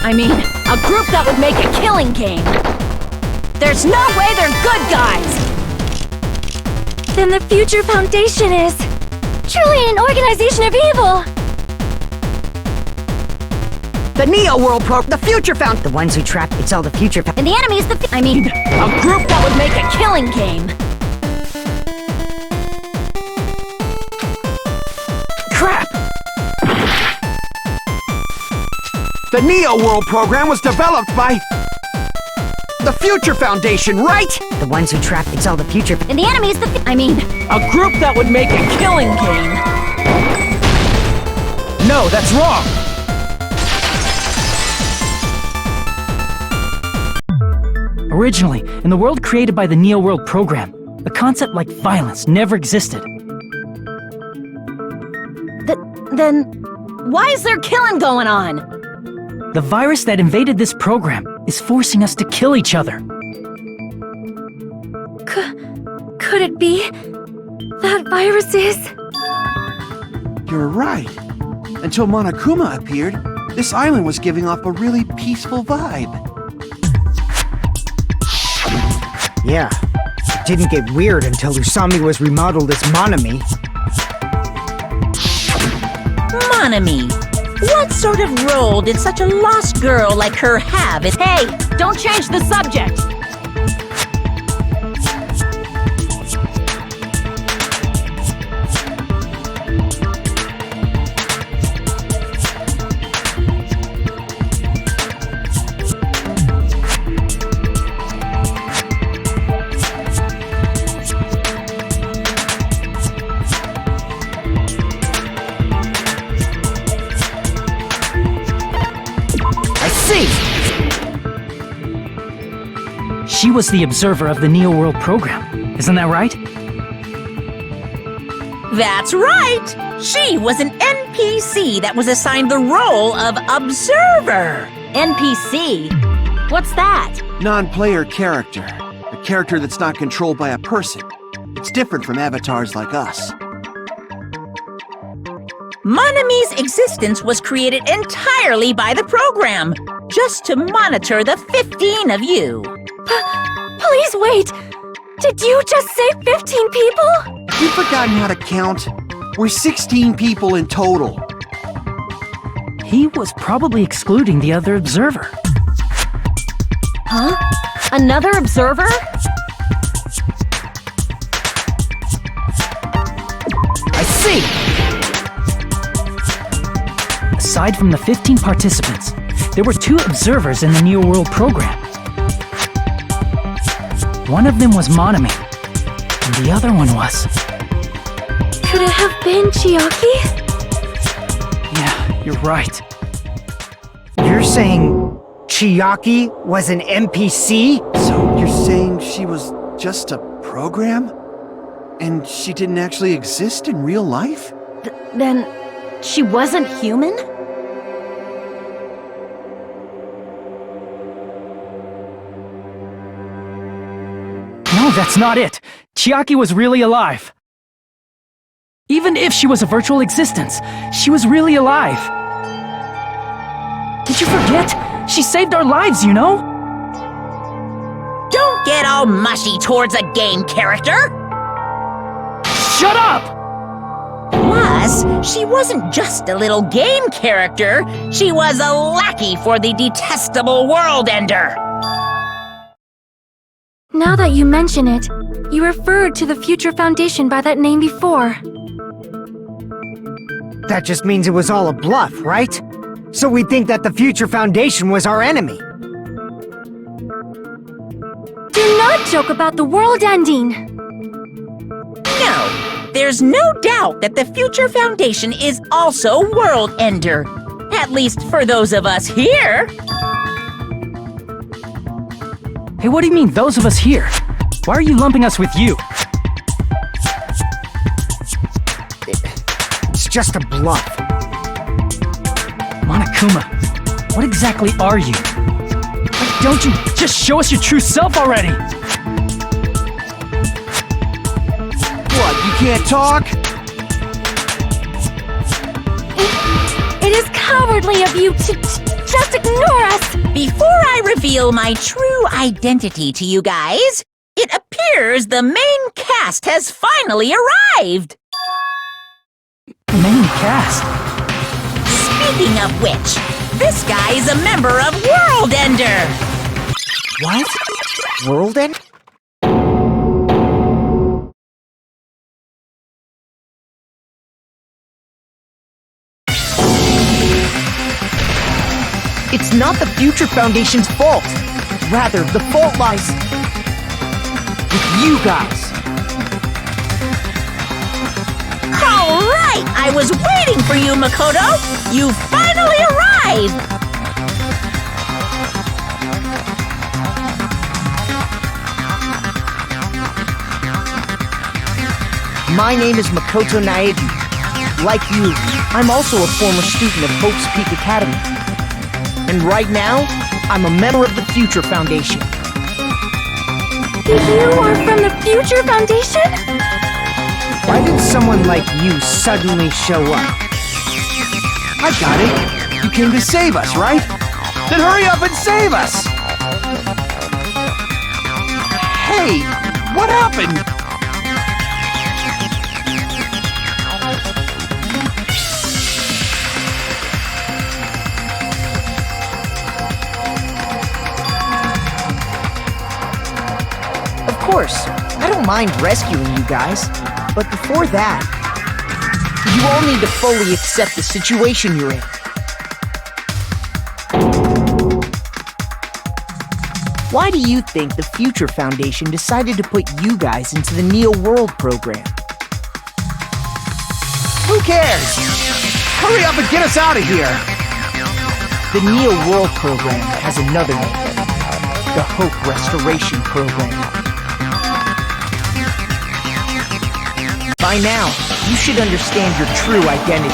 A group that would make a killing game. There's no way they're good guys. Then the Future Foundation is truly an organization of evil. The Neo World the Future Found. The ones who trapped. It's all the Future. And the enemy's the a group that would make a killing game. crap. The Neo World program was developed by the Future Foundation, right? The ones who trapped. It's all the Future. And the enemy's the a group that would make a killing game. No, that's wrong. Originally, in the world created by the Neo World program, a concept like violence never existed. Then why is there killing going on? The virus that invaded this program is forcing us to kill each other. Could it be that virus is? You're right. Until Monokuma appeared, this island was giving off a really peaceful vibe. Yeah. It didn't get weird until Usami was remodeled as Monami. Monami, what sort of role did such a lost girl like her have? Hey, don't change the subject. She was the observer of the Neo World program. Isn't that right? That's right! She was an NPC that was assigned the role of observer. NPC? What's that? Non-player character. A character that's not controlled by a person. It's different from avatars like us. Monami's existence was created entirely by the program, just to monitor the 15 of you. Please wait! Did you just say 15 people? Have you forgotten how to count? We're 16 people in total. He was probably excluding the other observer. Huh? Another observer? I see! Aside from the 15 participants, there were 2 observers in the Neo World program. One of them was Monami, and the other one was... Could it have been Chiaki? Yeah, you're right. You're saying Chiaki was an NPC? So you're saying she was just a program? And she didn't actually exist in real life? Then she wasn't human? know that's not it. Chiaki was really alive. Even if she was a virtual existence, she was really alive. Did you forget? She saved our lives, you know? Don't get all mushy towards a game character! Shut up! Plus, she wasn't just a little game character, she was a lackey for the detestable World Ender! Now that you mention it, you referred to the Future Foundation by that name before. That just means it was all a bluff, right? So we think that the Future Foundation was our enemy. Do not joke about the world ending! No, there's no doubt that the Future Foundation is also World Ender. At least for those of us here. Hey, what do you mean, those of us here? Why are you lumping us with you? It's just a bluff. Monokuma, what exactly are you? Why don't you just show us your true self already? What, you can't talk? It is cowardly of you to just ignore us! Before I reveal my true identity to you guys, it appears the main cast has finally arrived! Main cast? Speaking of which, this guy is a member of World Ender! What? World End? It's not the Future Foundation's fault. Rather, the fault lies with you guys. All right, I was waiting for you, Makoto! You finally arrived! My name is Makoto Naebi. Like you, I'm also a former student of Hope's Peak Academy. And right now, I'm a member of the Future Foundation. You are from the Future Foundation? Why did someone like you suddenly show up? I got it. You came to save us, right? Then hurry up and save us! Hey, what happened? Of course, I don't mind rescuing you guys, but before that, you all need to fully accept the situation you're in. Why do you think the Future Foundation decided to put you guys into the Neo World program? Who cares? Hurry up and get us out of here! The Neo World program has another name. The Hope Restoration Program. By now, you should understand your true identity.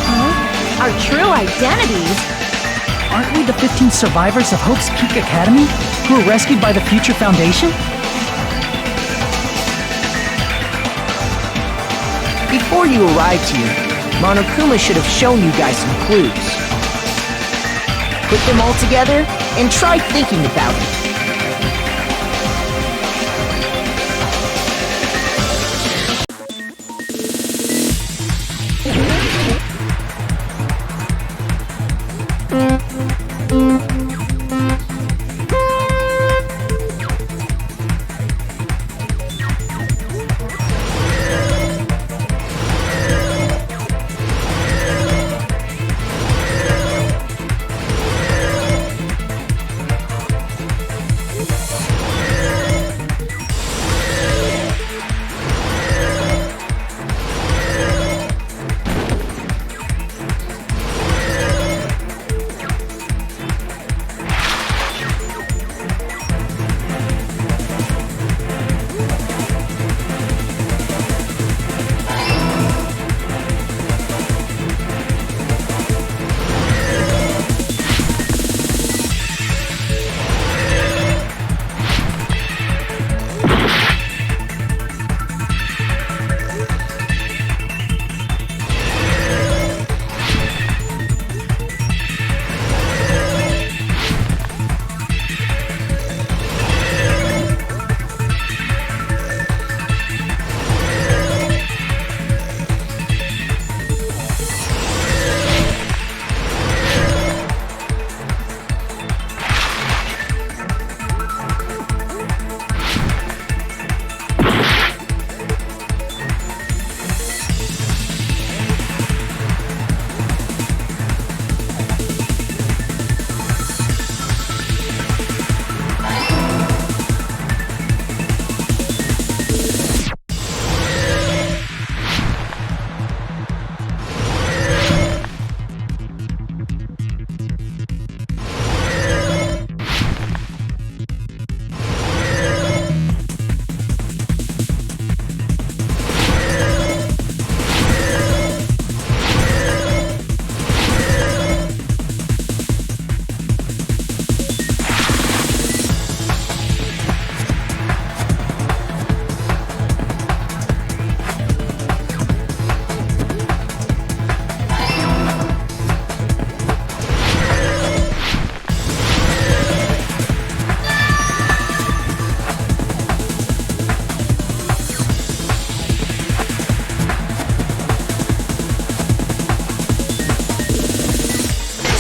Huh? Our true identities? Aren't we the 15 survivors of Hope's Peak Academy who were rescued by the Future Foundation? Before you arrived here, Monokuma should have shown you guys some clues. Put them all together and try thinking about it.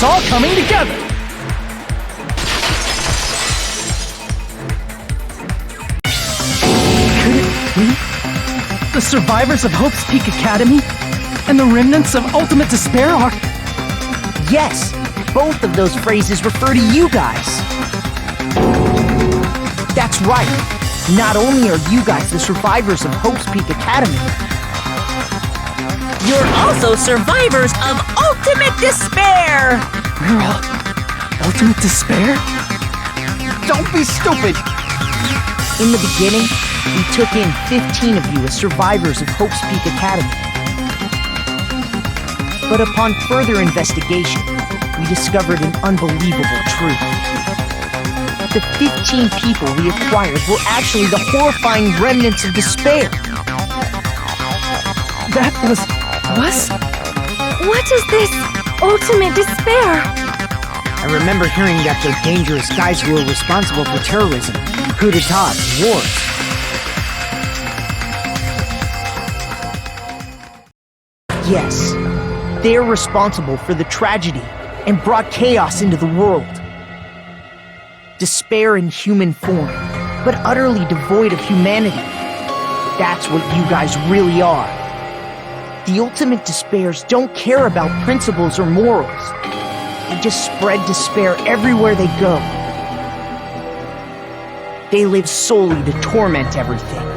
it's all coming together! Could it be? The survivors of Hope's Peak Academy and the remnants of Ultimate Despair are... Yes, both of those phrases refer to you guys. That's right. Not only are you guys the survivors of Hope's Peak Academy, You're also survivors of Ultimate Despair! We're all... Ultimate Despair? don't be stupid! In the beginning, we took in 15 of you as survivors of Hope's Peak Academy. But upon further investigation, we discovered an unbelievable truth. The 15 people we acquired were actually the horrifying remnants of despair. That was... us? What is this ultimate despair? I remember hearing that they're dangerous guys who are responsible for terrorism, coup d'etats, and wars. Yes, they're responsible for the tragedy and brought chaos into the world. Despair in human form, but utterly devoid of humanity. That's what you guys really are. The ultimate despairs don't care about principles or morals. They just spread despair everywhere they go. They live solely to torment everything,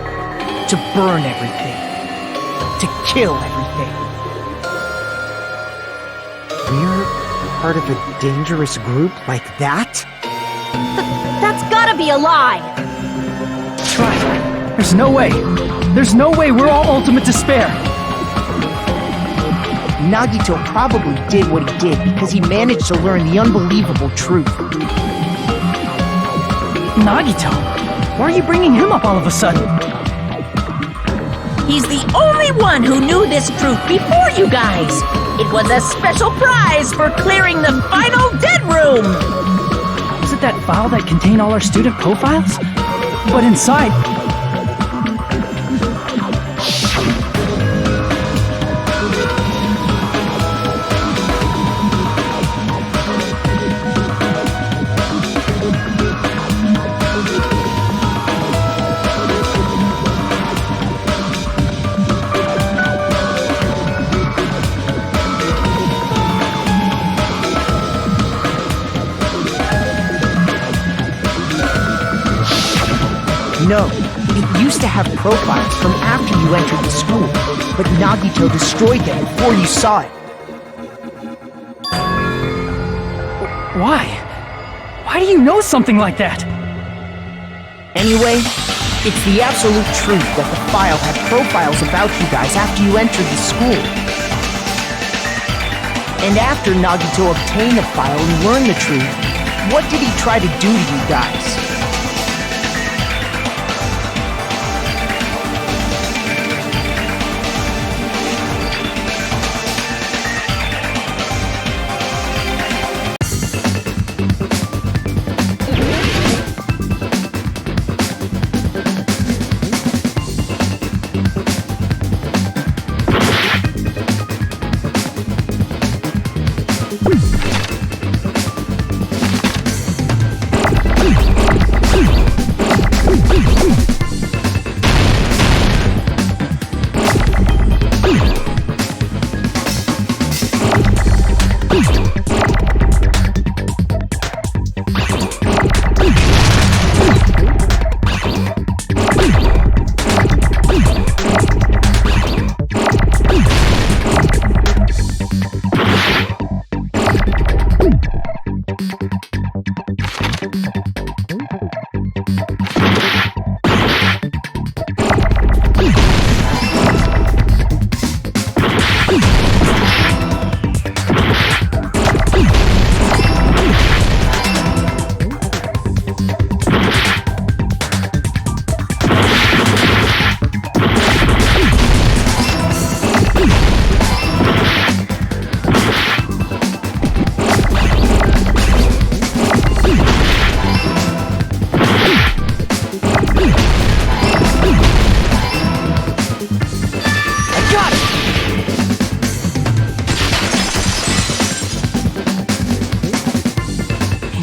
to burn everything, to kill everything. We're part of a dangerous group like that? That's gotta be a lie! That's right. There's no way. There's no way we're all Ultimate Despair. Nagito probably did what he did because he managed to learn the unbelievable truth. Nagito? Why are you bringing him up all of a sudden? He's the only one who knew this truth before you guys. It was a special prize for clearing the final dead room. Was it that file that contained all our student profiles? But inside... No, it used to have profiles from after you entered the school, but Nagito destroyed them before you saw it. Why? Why do you know something like that? Anyway, it's the absolute truth that the file had profiles about you guys after you entered the school. And after Nagito obtained the file and learned the truth, what did he try to do to you guys?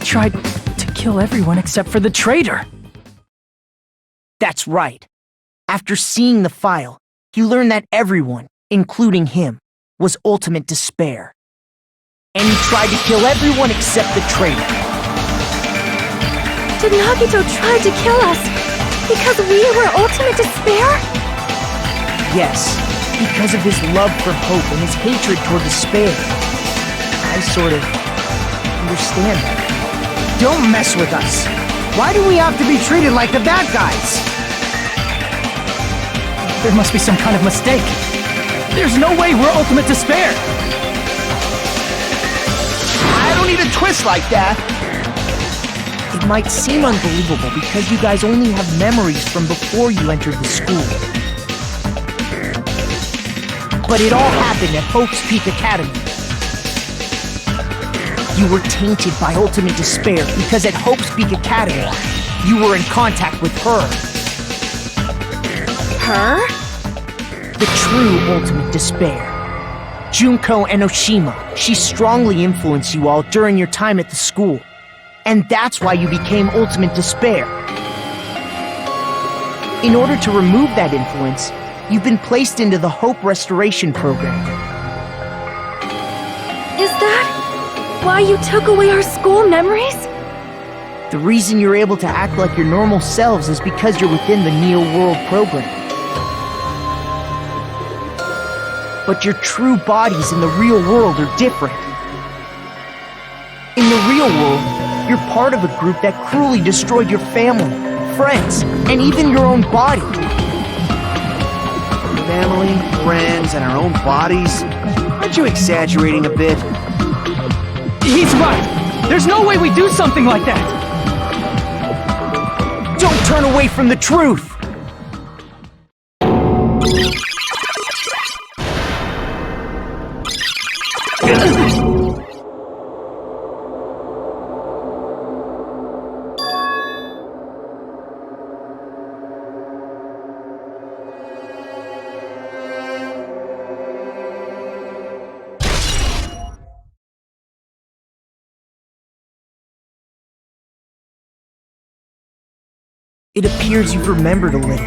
tried to kill everyone except for the traitor. That's right. After seeing the file, he learned that everyone, including him, was ultimate despair. And he tried to kill everyone except the traitor. Did Nagito try to kill us because we were ultimate despair? Yes, because of his love for hope and his hatred toward despair. I sort of understand that. Don't mess with us. Why do we have to be treated like the bad guys? There must be some kind of mistake. There's no way we're ultimate despair. I don't need a twist like that. It might seem unbelievable because you guys only have memories from before you entered the school. But it all happened at Hope's Peak Academy. You were tainted by ultimate despair because at Hope's Peak Academy, you were in contact with her. Her? The true ultimate despair. Junko Enoshima. She strongly influenced you all during your time at the school. And that's why you became ultimate despair. In order to remove that influence, you've been placed into the Hope Restoration Program. Is that why you took away our school memories? The reason you're able to act like your normal selves is because you're within the Neo World program. But your true bodies in the real world are different. In the real world, you're part of a group that cruelly destroyed your family, friends, and even your own body. Family, friends, and our own bodies? Aren't you exaggerating a bit? He's right. There's no way we do something like that. Don't turn away from the truth! It appears you've remembered a little.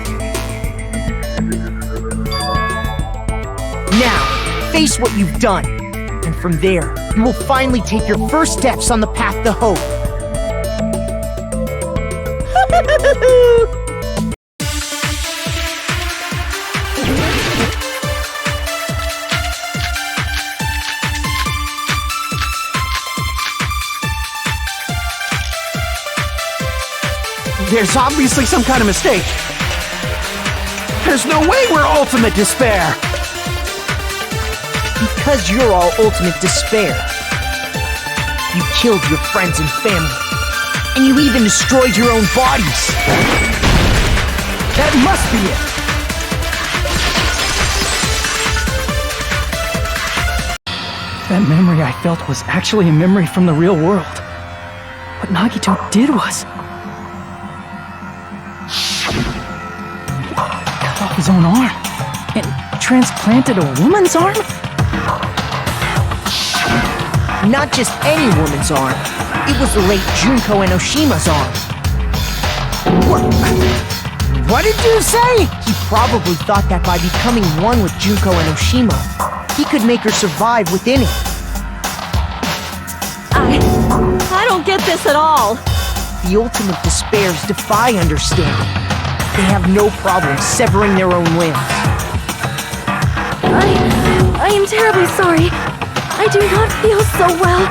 Now, face what you've done. And from there, you will finally take your first steps on the path to hope. There's obviously some kind of mistake. There's no way we're ultimate despair. Because you're all ultimate despair. You killed your friends and family. And you even destroyed your own bodies. That must be it. That memory I felt was actually a memory from the real world. What Nagito did was cut off his own arm and transplanted a woman's arm? Not just any woman's arm. It was the late Junko Enoshima's arm. What did you say? He probably thought that by becoming one with Junko Enoshima, he could make her survive within it. I don't get this at all. The ultimate despairs defy understanding. They have no problem severing their own limbs. I am terribly sorry. I do not feel so well.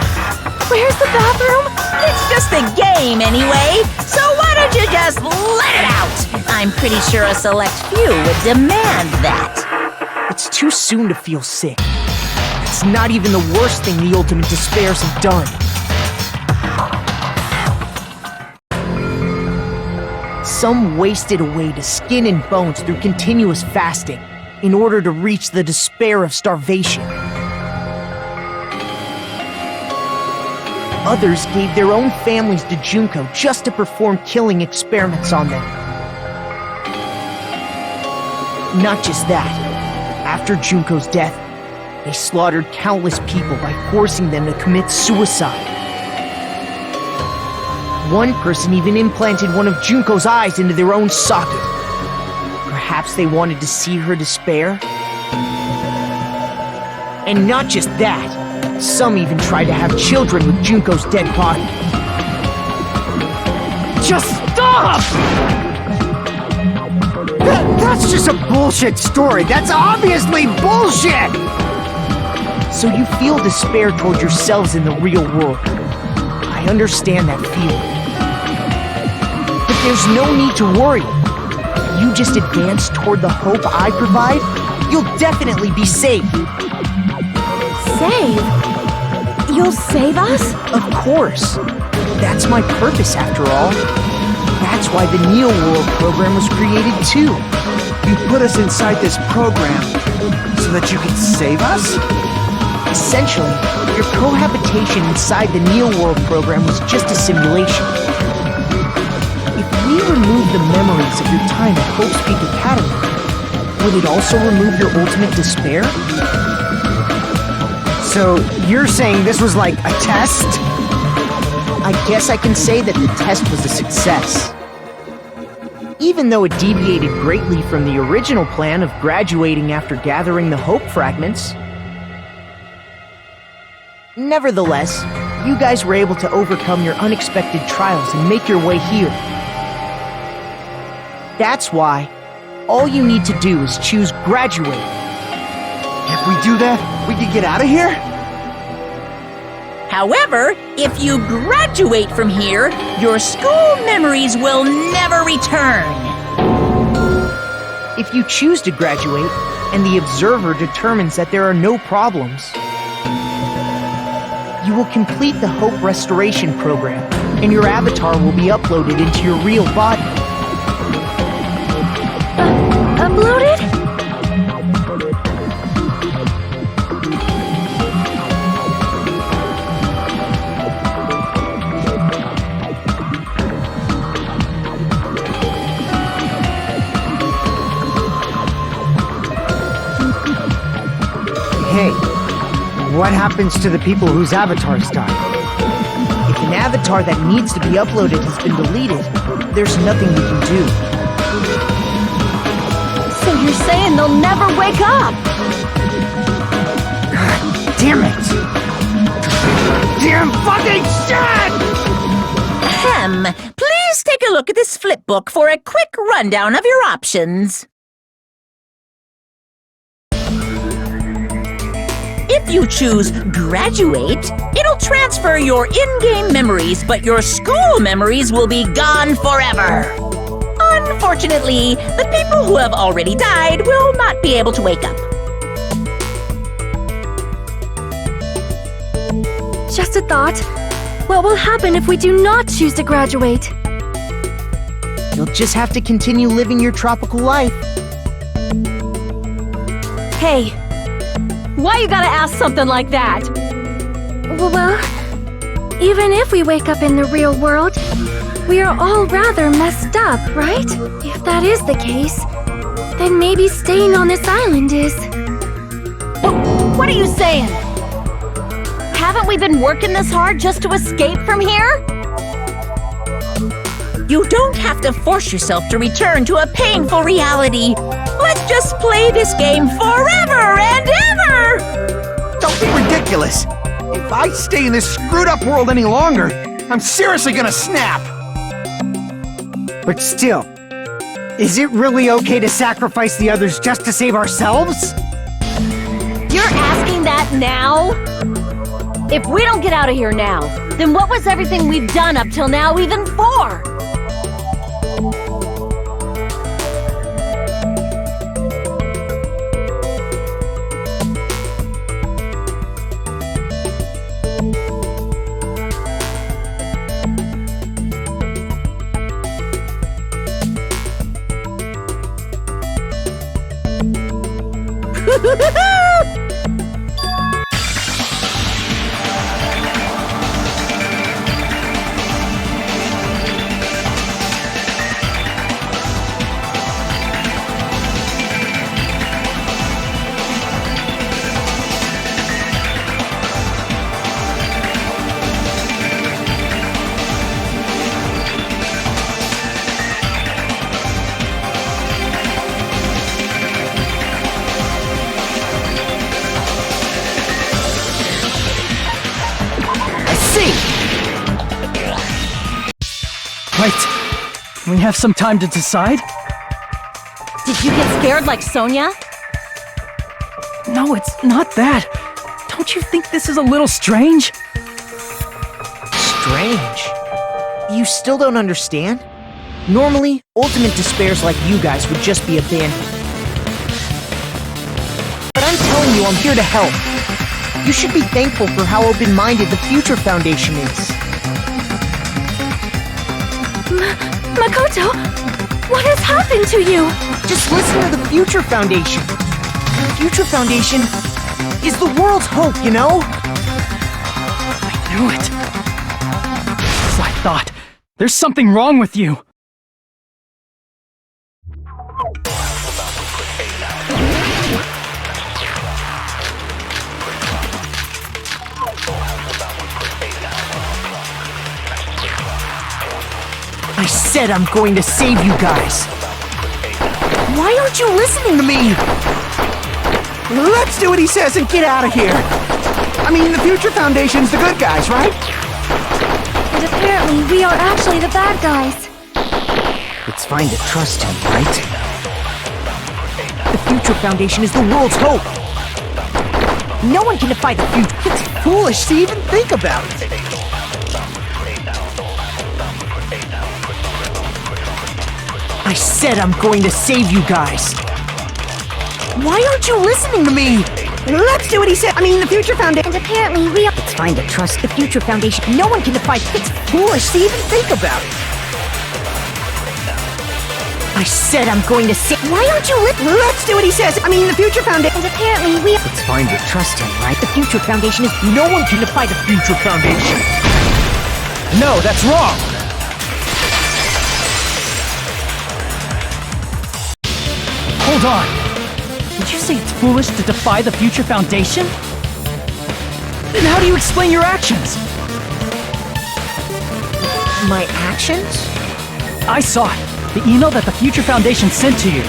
Where's the bathroom? It's just a game anyway, so why don't you just let it out? I'm pretty sure a select few would demand that. It's too soon to feel sick. It's not even the worst thing the ultimate despairs have done. Some wasted away to skin and bones through continuous fasting in order to reach the despair of starvation. Others gave their own families to Junko just to perform killing experiments on them. Not just that. After Junko's death, they slaughtered countless people by forcing them to commit suicide. One person even implanted one of Junko's eyes into their own socket. Perhaps they wanted to see her despair? And not just that, some even tried to have children with Junko's dead body. Just stop! That's just a bullshit story. That's obviously bullshit! So you feel despair toward yourselves in the real world. I understand that feeling. But there's no need to worry. If you just advance toward the hope I provide, you'll definitely be safe. Save? You'll save us? Of course. That's my purpose, after all. That's why the Neo World program was created, too. You put us inside this program so that you can save us? Essentially, your cohabitation inside the Neo World program was just a simulation. If we remove the memories of your time at Hope Speak Academy, would it also remove your ultimate despair? So, you're saying this was like a test? I guess I can say that the test was a success. Even though it deviated greatly from the original plan of graduating after gathering the Hope Fragments. Nevertheless, you guys were able to overcome your unexpected trials and make your way here. That's why all you need to do is choose graduate. If we do that, we can get out of here? However, if you graduate from here, your school memories will never return. If you choose to graduate, and the observer determines that there are no problems, you will complete the Hope Restoration Program, and your avatar will be uploaded into your real body. Uploaded? Hey, what happens to the people whose avatars die? If an avatar that needs to be uploaded has been deleted, there's nothing we can do. So you're saying they'll never wake up? Damn it! Damn fucking shit! Ahem. Please take a look at this flipbook for a quick rundown of your options. If you choose graduate, it'll transfer your in-game memories, but your school memories will be gone forever. Unfortunately, the people who have already died will not be able to wake up. Just a thought. What will happen if we do not choose to graduate? You'll just have to continue living your tropical life. Hey, why you gotta ask something like that? Well, even if we wake up in the real world, we are all rather messed up, right? If that is the case, then maybe staying on this island is... What are you saying? Haven't we been working this hard just to escape from here? You don't have to force yourself to return to a painful reality. Let's just play this game forever and ever! Don't be ridiculous. If I stay in this screwed up world any longer, I'm seriously gonna snap. But still, is it really okay to sacrifice the others just to save ourselves? You're asking that now? If we don't get out of here now, then what was everything we've done up till now even for? Wait, we have some time to decide? Did you get scared like Sonia? No, it's not that. Don't you think this is a little strange? Strange. You still don't understand? Normally, ultimate despairs like you guys would just be abandoned. But I'm telling you, I'm here to help. You should be thankful for how open-minded the Future Foundation is. Makoto, what has happened to you? Just listen to the Future Foundation. The Future Foundation is the world's hope, you know? I knew it. As I thought, there's something wrong with you. I said I'm going to save you guys. Why aren't you listening to me? Let's do what he says and get out of here. I mean, the Future Foundation's the good guys, right? And apparently we are actually the bad guys. It's fine to trust him, right? The Future Foundation is the world's hope. No one can defy the future. It's foolish to even think about it. I said I'm going to save you guys. Why aren't you listening to me? Let's do what he said. I mean, the Future Foundation. And apparently we are... It's fine to trust The Future Foundation. No one can defy. It's foolish to even think about it. I said I'm going to save. Why aren't you listening? Let's do what he says. I mean, the Future Foundation. And apparently we are... It's fine to trust him, right? The Future Foundation is. No one can defy the Future Foundation. No, that's wrong. Hold on. Did you say it's foolish to defy the Future Foundation? Then how do you explain your actions? My actions? I saw it. The email that the Future Foundation sent to you.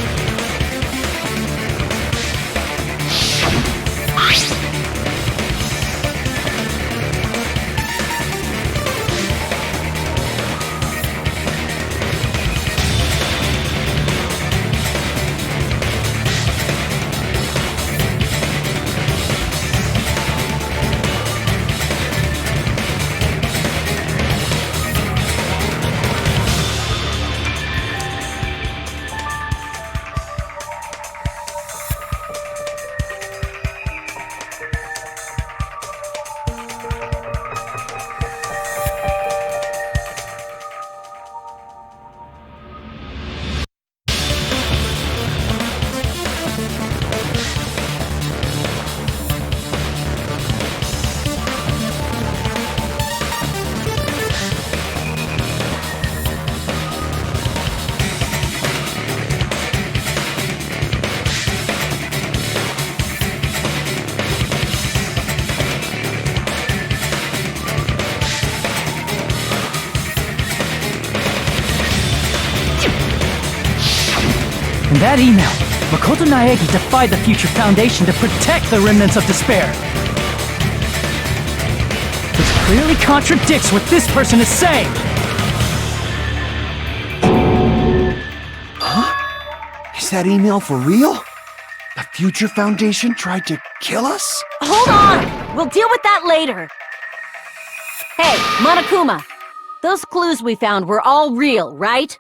In that email, Makoto Naegi defied the Future Foundation to protect the remnants of despair. This clearly contradicts what this person is saying. Is that email for real? The Future Foundation tried to kill us? Hold on! We'll deal with that later. Hey, Monokuma. Those clues we found were all real, right?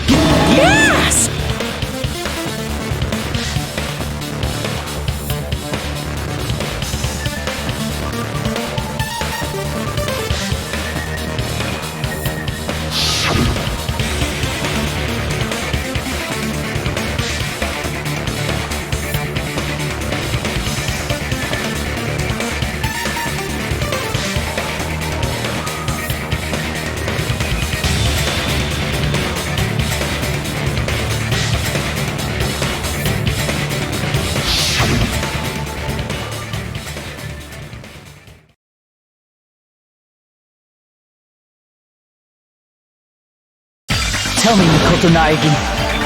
Yes! Tell me, Makoto Naegi,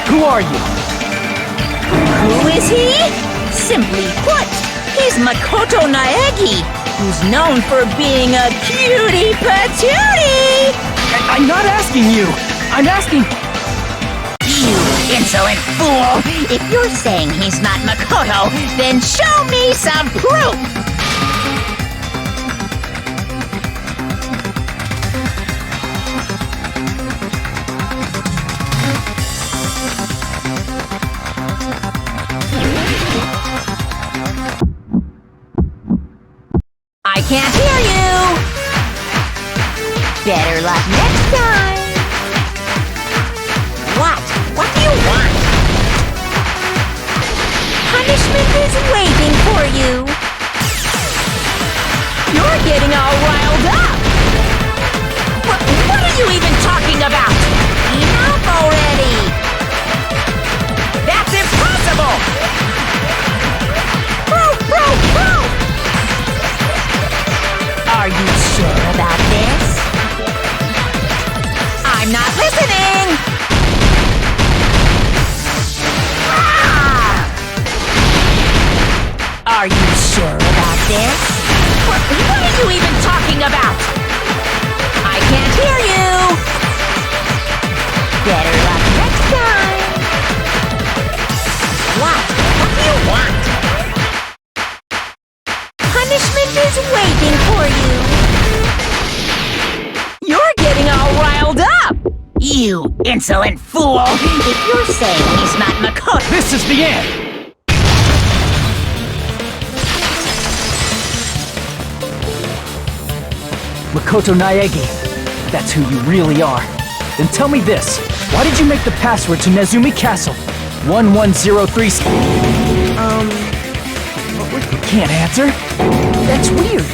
who are you? Who is he? Simply put, he's Makoto Naegi, who's known for being a cutie patootie! I'm not asking you. I'm asking... You insolent fool! If you're saying he's not Makoto, then show me some proof! I can't hear you! Better luck next time! What? What do you want? Punishment is waiting for you! You're getting all riled up! What are you even talking about? Enough already! That's impossible! Bro! Are you sure about this? I'm not listening! Ah! Are you sure about this? What are you even talking about? I can't hear you! Better luck next time! What? What do you want? Punishment is waiting for you! You're getting all riled up! You insolent fool! If you're saying he's not Makoto... This is the end! Makoto Naegi, that's who you really are. Then tell me this, why did you make the password to Nezumi Castle? 1103... Can't answer? That's weird.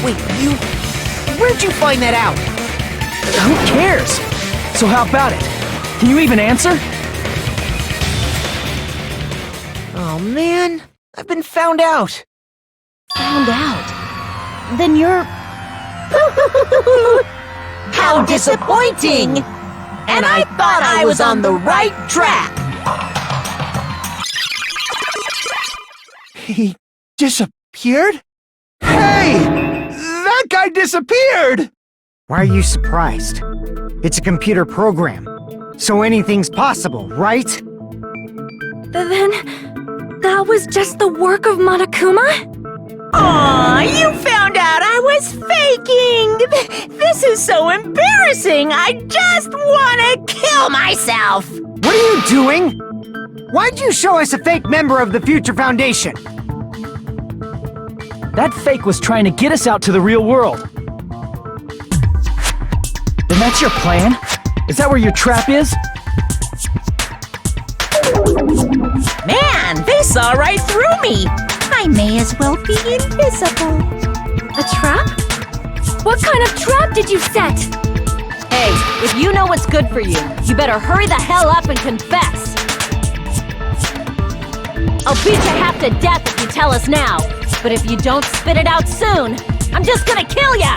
Wait, where'd you find that out? Who cares? So how about it? Can you even answer? Oh man, I've been found out. Found out. Then you're... How disappointing! And I thought I was on the right track! He disappeared? Hey! That guy disappeared! Why are you surprised? It's a computer program, so anything's possible, right? Then... that was just the work of Monokuma? Aw, you found out I was faking! This is so embarrassing! I just want to kill myself! What are you doing? Why'd you show us a fake member of the Future Foundation? That fake was trying to get us out to the real world. Then that's your plan? Is that where your trap is? Man, they saw right through me! I may as well be invisible. A trap? What kind of trap did you set? Hey, if you know what's good for you, you better hurry the hell up and confess. I'll beat you half to death if you tell us now. But if you don't spit it out soon, I'm just gonna kill ya!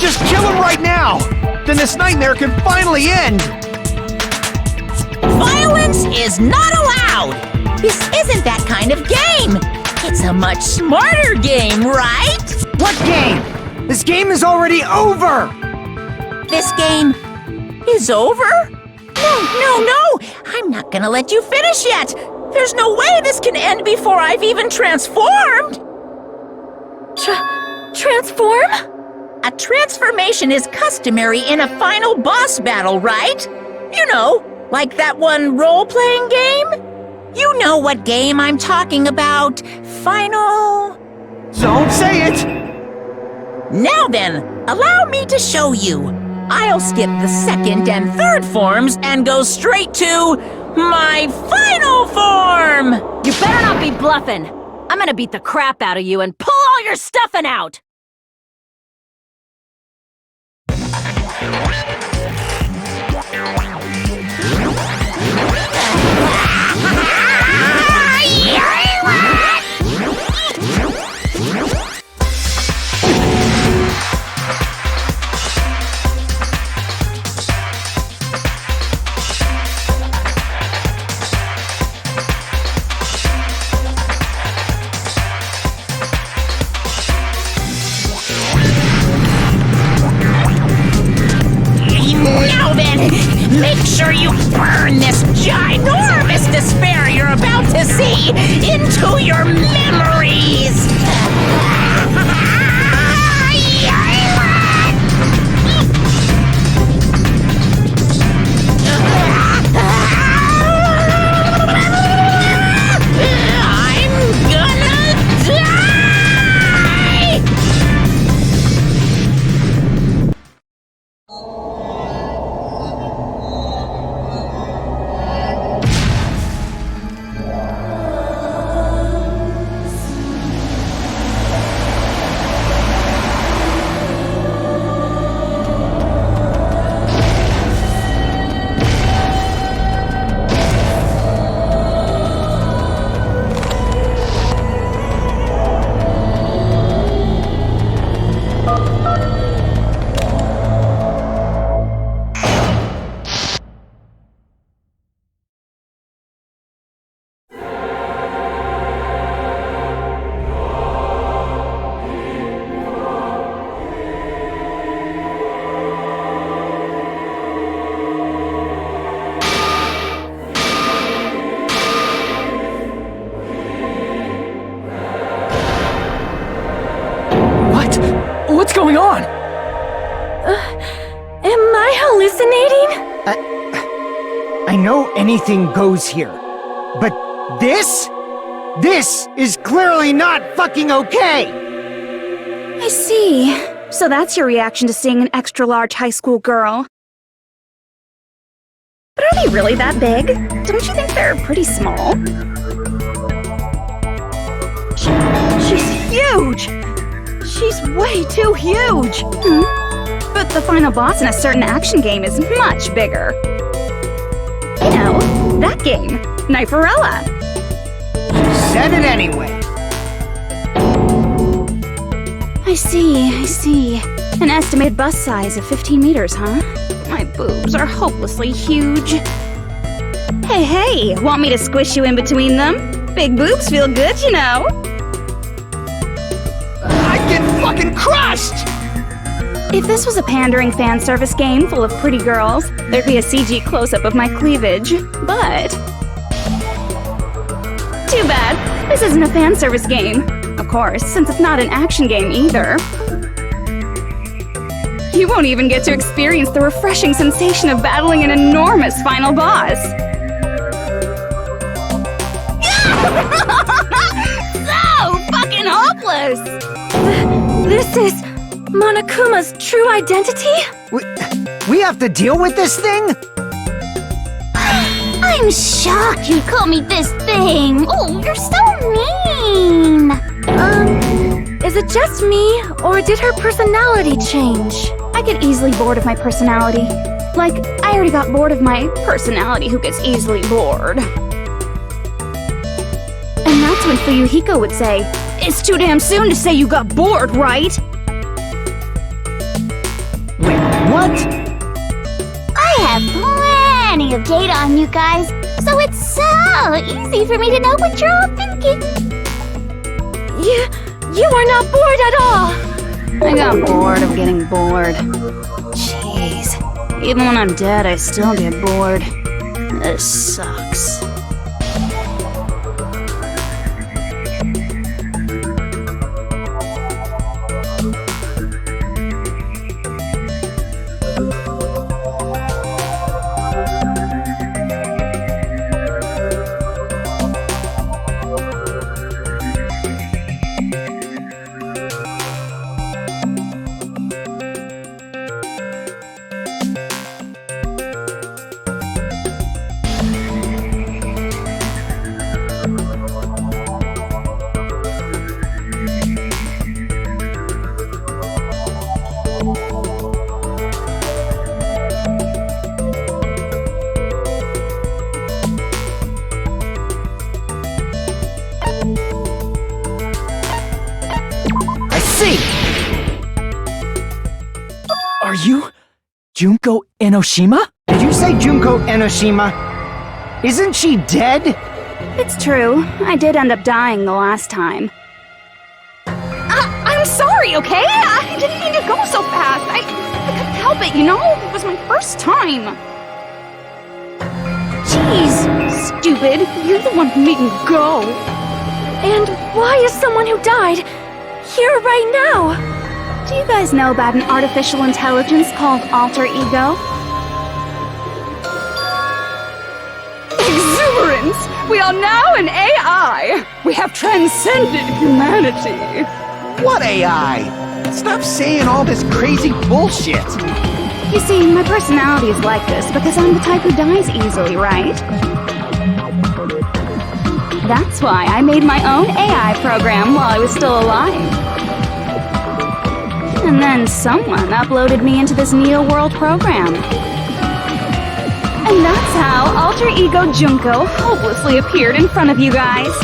Just kill him right now! Then this nightmare can finally end! Violence is not allowed! This isn't that kind of game! It's a much smarter game, right? What game? This game is already over! This game is over? No! I'm not gonna let you finish yet! There's no way this can end before I've even transformed! Transform? A transformation is customary in a final boss battle, right? You know, like that one role-playing game? You know what game I'm talking about. Final... Don't say it! Now then, allow me to show you. I'll skip the second and third forms and go straight to my final form! You better not be bluffing. I'm gonna beat the crap out of you and pull all your stuffing out! it! Make sure you burn this ginormous despair you're about to see into your memories! I'm gonna die! What's going on? Am I hallucinating? I know anything goes here, but this is clearly not fucking okay! I see. So that's your reaction to seeing an extra-large high school girl. But are they really that big? Don't you think they're pretty small? She's huge! She's way too huge! But the final boss in a certain action game is much bigger. You know, that game, Kniferella. Said it anyway. I see. An estimated bust size of 15 meters, huh? My boobs are hopelessly huge. Hey, want me to squish you in between them? Big boobs feel good, you know. I get fucking crushed! If this was a pandering fan service game full of pretty girls, there'd be a CG close-up of my cleavage, but... Too bad. This isn't a fan service game. Of course, since it's not an action game either. You won't even get to experience the refreshing sensation of battling an enormous final boss. So fucking hopeless! This is Monokuma's true identity? We have to deal with this thing? I'm shocked you call me this thing. Oh, you're so mean. Is it just me, or did her personality change? I get easily bored of my personality. Like, I already got bored of my personality who gets easily bored. And that's when Fuyuhiko would say, "It's too damn soon to say you got bored, right?" Wait, what? I have plenty of data on you guys, so it's so easy for me to know what you're all thinking. You are not bored at all! I got bored of getting bored. Jeez. Even when I'm dead, I still get bored. This sucks. Are you Junko Enoshima? Did you say Junko Enoshima? Isn't she dead? It's true. I did end up dying the last time. I'm sorry, okay? I didn't mean to go so fast. I couldn't help it, you know? It was was my first time. Jeez, stupid. You're the one who made me go. And why is someone who died here right now? Do you guys know about an artificial intelligence called Alter Ego? Exuberance! We are now an AI! We have transcended humanity! What AI? Stop saying all this crazy bullshit! You see, my personality is like this because I'm the type who dies easily, right? That's why I made my own AI program while I was still alive. And then someone uploaded me into this Neo World program. And that's how Alter Ego Junko hopelessly appeared in front of you guys.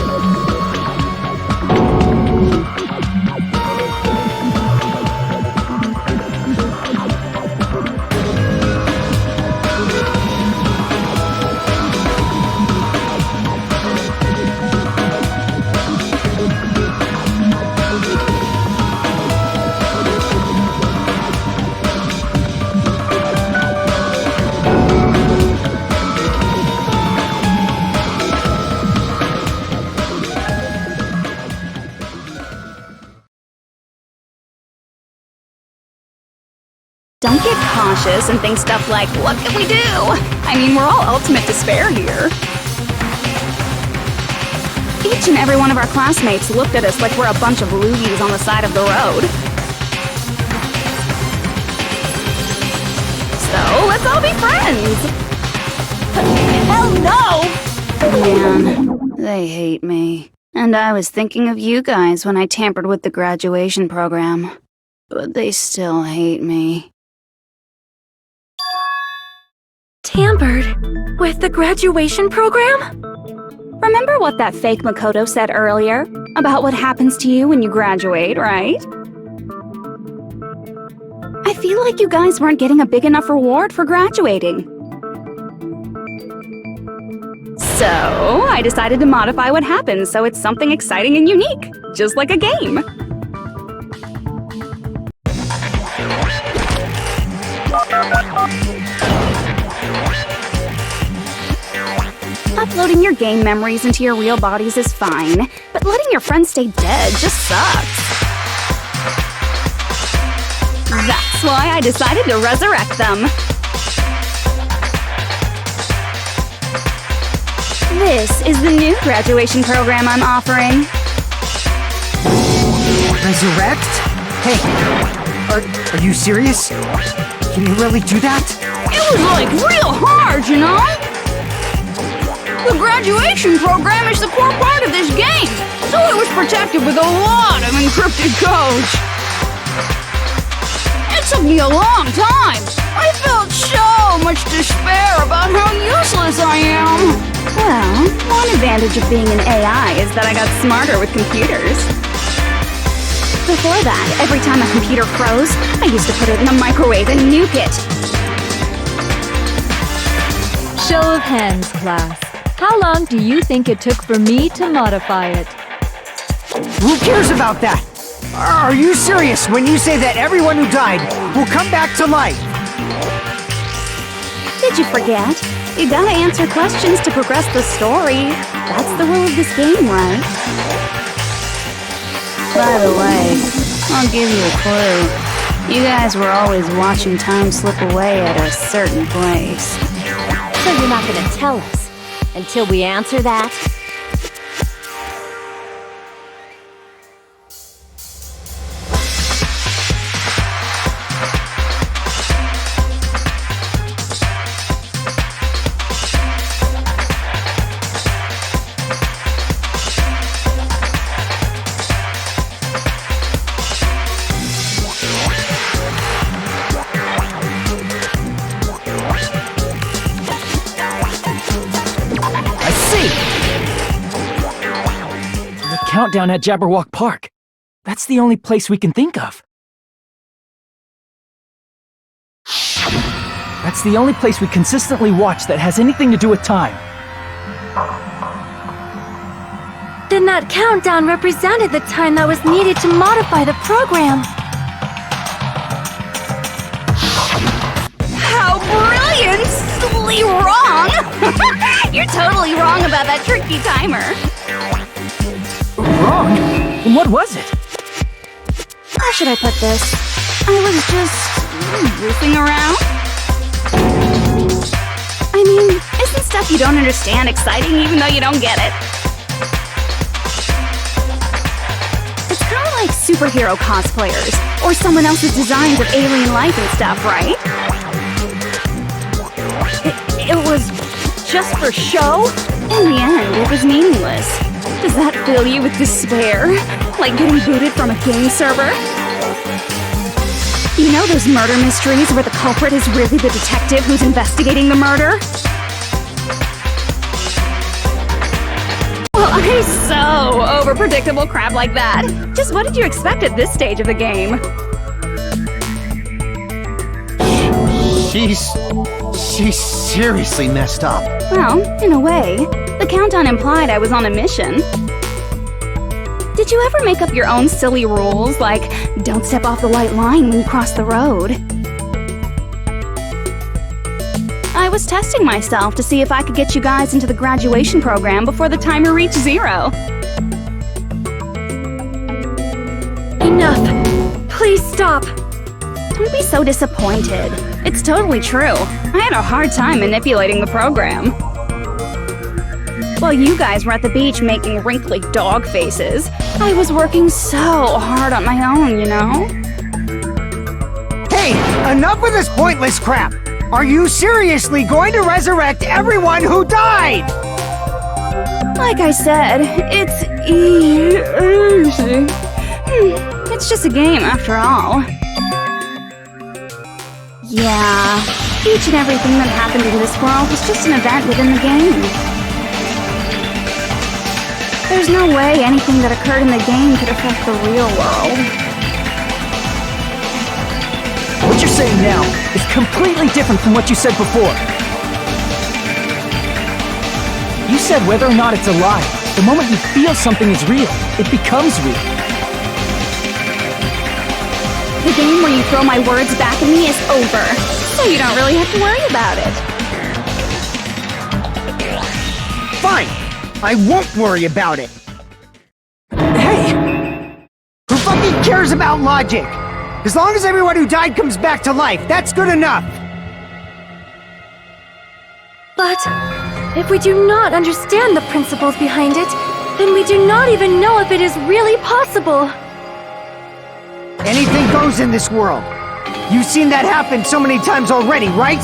Don't get cautious and think stuff like, what can we do? I mean, we're all ultimate despair here. Each and every one of our classmates looked at us like we're a bunch of loogies on the side of the road. So, let's all be friends! Hell no! Man, they hate me. And I was thinking of you guys when I tampered with the graduation program. But they still hate me. Tampered with the graduation program? Remember what that fake Makoto said earlier? About what happens to you when you graduate, right? I feel like you guys weren't getting a big enough reward for graduating. So, I decided to modify what happens so it's something exciting and unique, just like a game. Uploading your game memories into your real bodies is fine, but letting your friends stay dead just sucks. That's why I decided to resurrect them. This is the new graduation program I'm offering. Resurrect? Hey, are you serious? Can you really do that? It was like real hard, you know? The graduation program is the core part of this game, so it was protected with a lot of encrypted codes. It took me a long time. I felt so much despair about how useless I am. Well, one advantage of being an AI is that I got smarter with computers. Before that, every time a computer froze, I used to put it in a microwave and nuke it. Show of hands, class. How long do you think it took for me to modify it? Who cares about that? Are you serious when you say that everyone who died will come back to life? Did you forget? You gotta answer questions to progress the story. That's the rule of this game, right? By the way, I'll give you a clue. You guys were always watching time slip away at a certain place. So you're not gonna tell us until we answer that? Countdown at Jabberwock Park. That's the only place we can think of. That's the only place we consistently watch that has anything to do with time. Then that countdown represented the time that was needed to modify the program. How about that tricky timer. Wrong? And what was it? How should I put this? I was just goofing around. I mean, isn't stuff you don't understand exciting even though you don't get it? It's kind of like superhero cosplayers, or someone else's designs of alien life and stuff, right? It was just for show? In the end, it was meaningless. Does that fill you with despair? Like getting booted from a game server? You know those murder mysteries where the culprit is really the detective who's investigating the murder? Well, I'm so over predictable crap like that. Just what did you expect at this stage of the game? She's seriously messed up. Well, in a way. The countdown implied I was on a mission. Did you ever make up your own silly rules, like don't step off the white line when you cross the road? I was testing myself to see if I could get you guys into the graduation program before the timer reached 0. Enough. Please stop. Don't be so disappointed. It's totally true. I had a hard time manipulating the program. While you guys were at the beach making wrinkly dog faces, I was working so hard on my own, you know? Hey, enough with this pointless crap! Are you seriously going to resurrect everyone who died? Like I said, it's easy. It's just a game after all. Yeah, each and everything that happened in this world was just an event within the game. There's no way anything that occurred in the game could affect the real world. What you're saying now is completely different from what you said before. You said whether or not it's a lie. The moment you feel something is real, it becomes real. The game where you throw my words back at me is over, so you don't really have to worry about it. Fine! I won't worry about it! Hey! Who fucking cares about logic? As long as everyone who died comes back to life, that's good enough! But if we do not understand the principles behind it, then we do not even know if it is really possible. Anything goes in this world. You've seen that happen so many times already, right?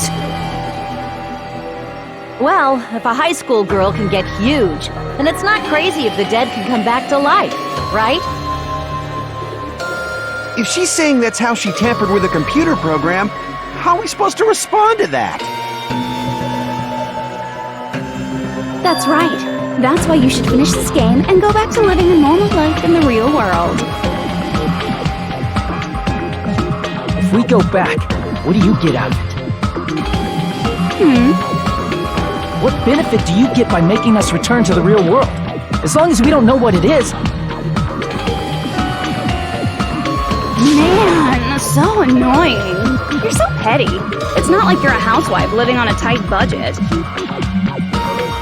Well, if a high school girl can get huge, then it's not crazy if the dead can come back to life, right? If she's saying that's how she tampered with a computer program, how are we supposed to respond to that? That's right. That's why you should finish this game and go back to living a normal life in the real world. If we go back, what do you get out of it? What benefit do you get by making us return to the real world? As long as we don't know what it is. Man, so annoying. You're so petty. It's not like you're a housewife living on a tight budget.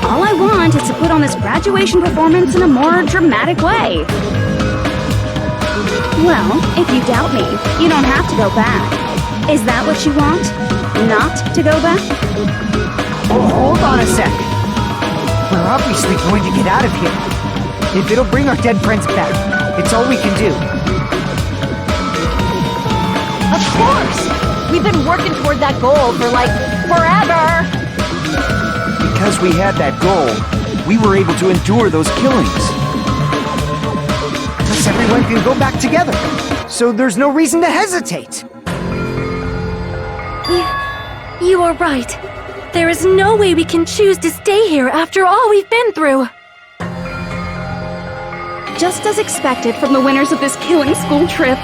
All I want is to put on this graduation performance in a more dramatic way. Well, if you doubt me, you don't have to go back. Is that what you want? Not to go back? Oh, hold on a sec. We're obviously going to get out of here. If it'll bring our dead friends back, it's all we can do. Of course! We've been working toward that goal for, like, forever! Because we had that goal, we were able to endure those killings. Plus everyone can go back together, so there's no reason to hesitate. You are right. There is no way we can choose to stay here after all we've been through. Just as expected from the winners of this killing school trip,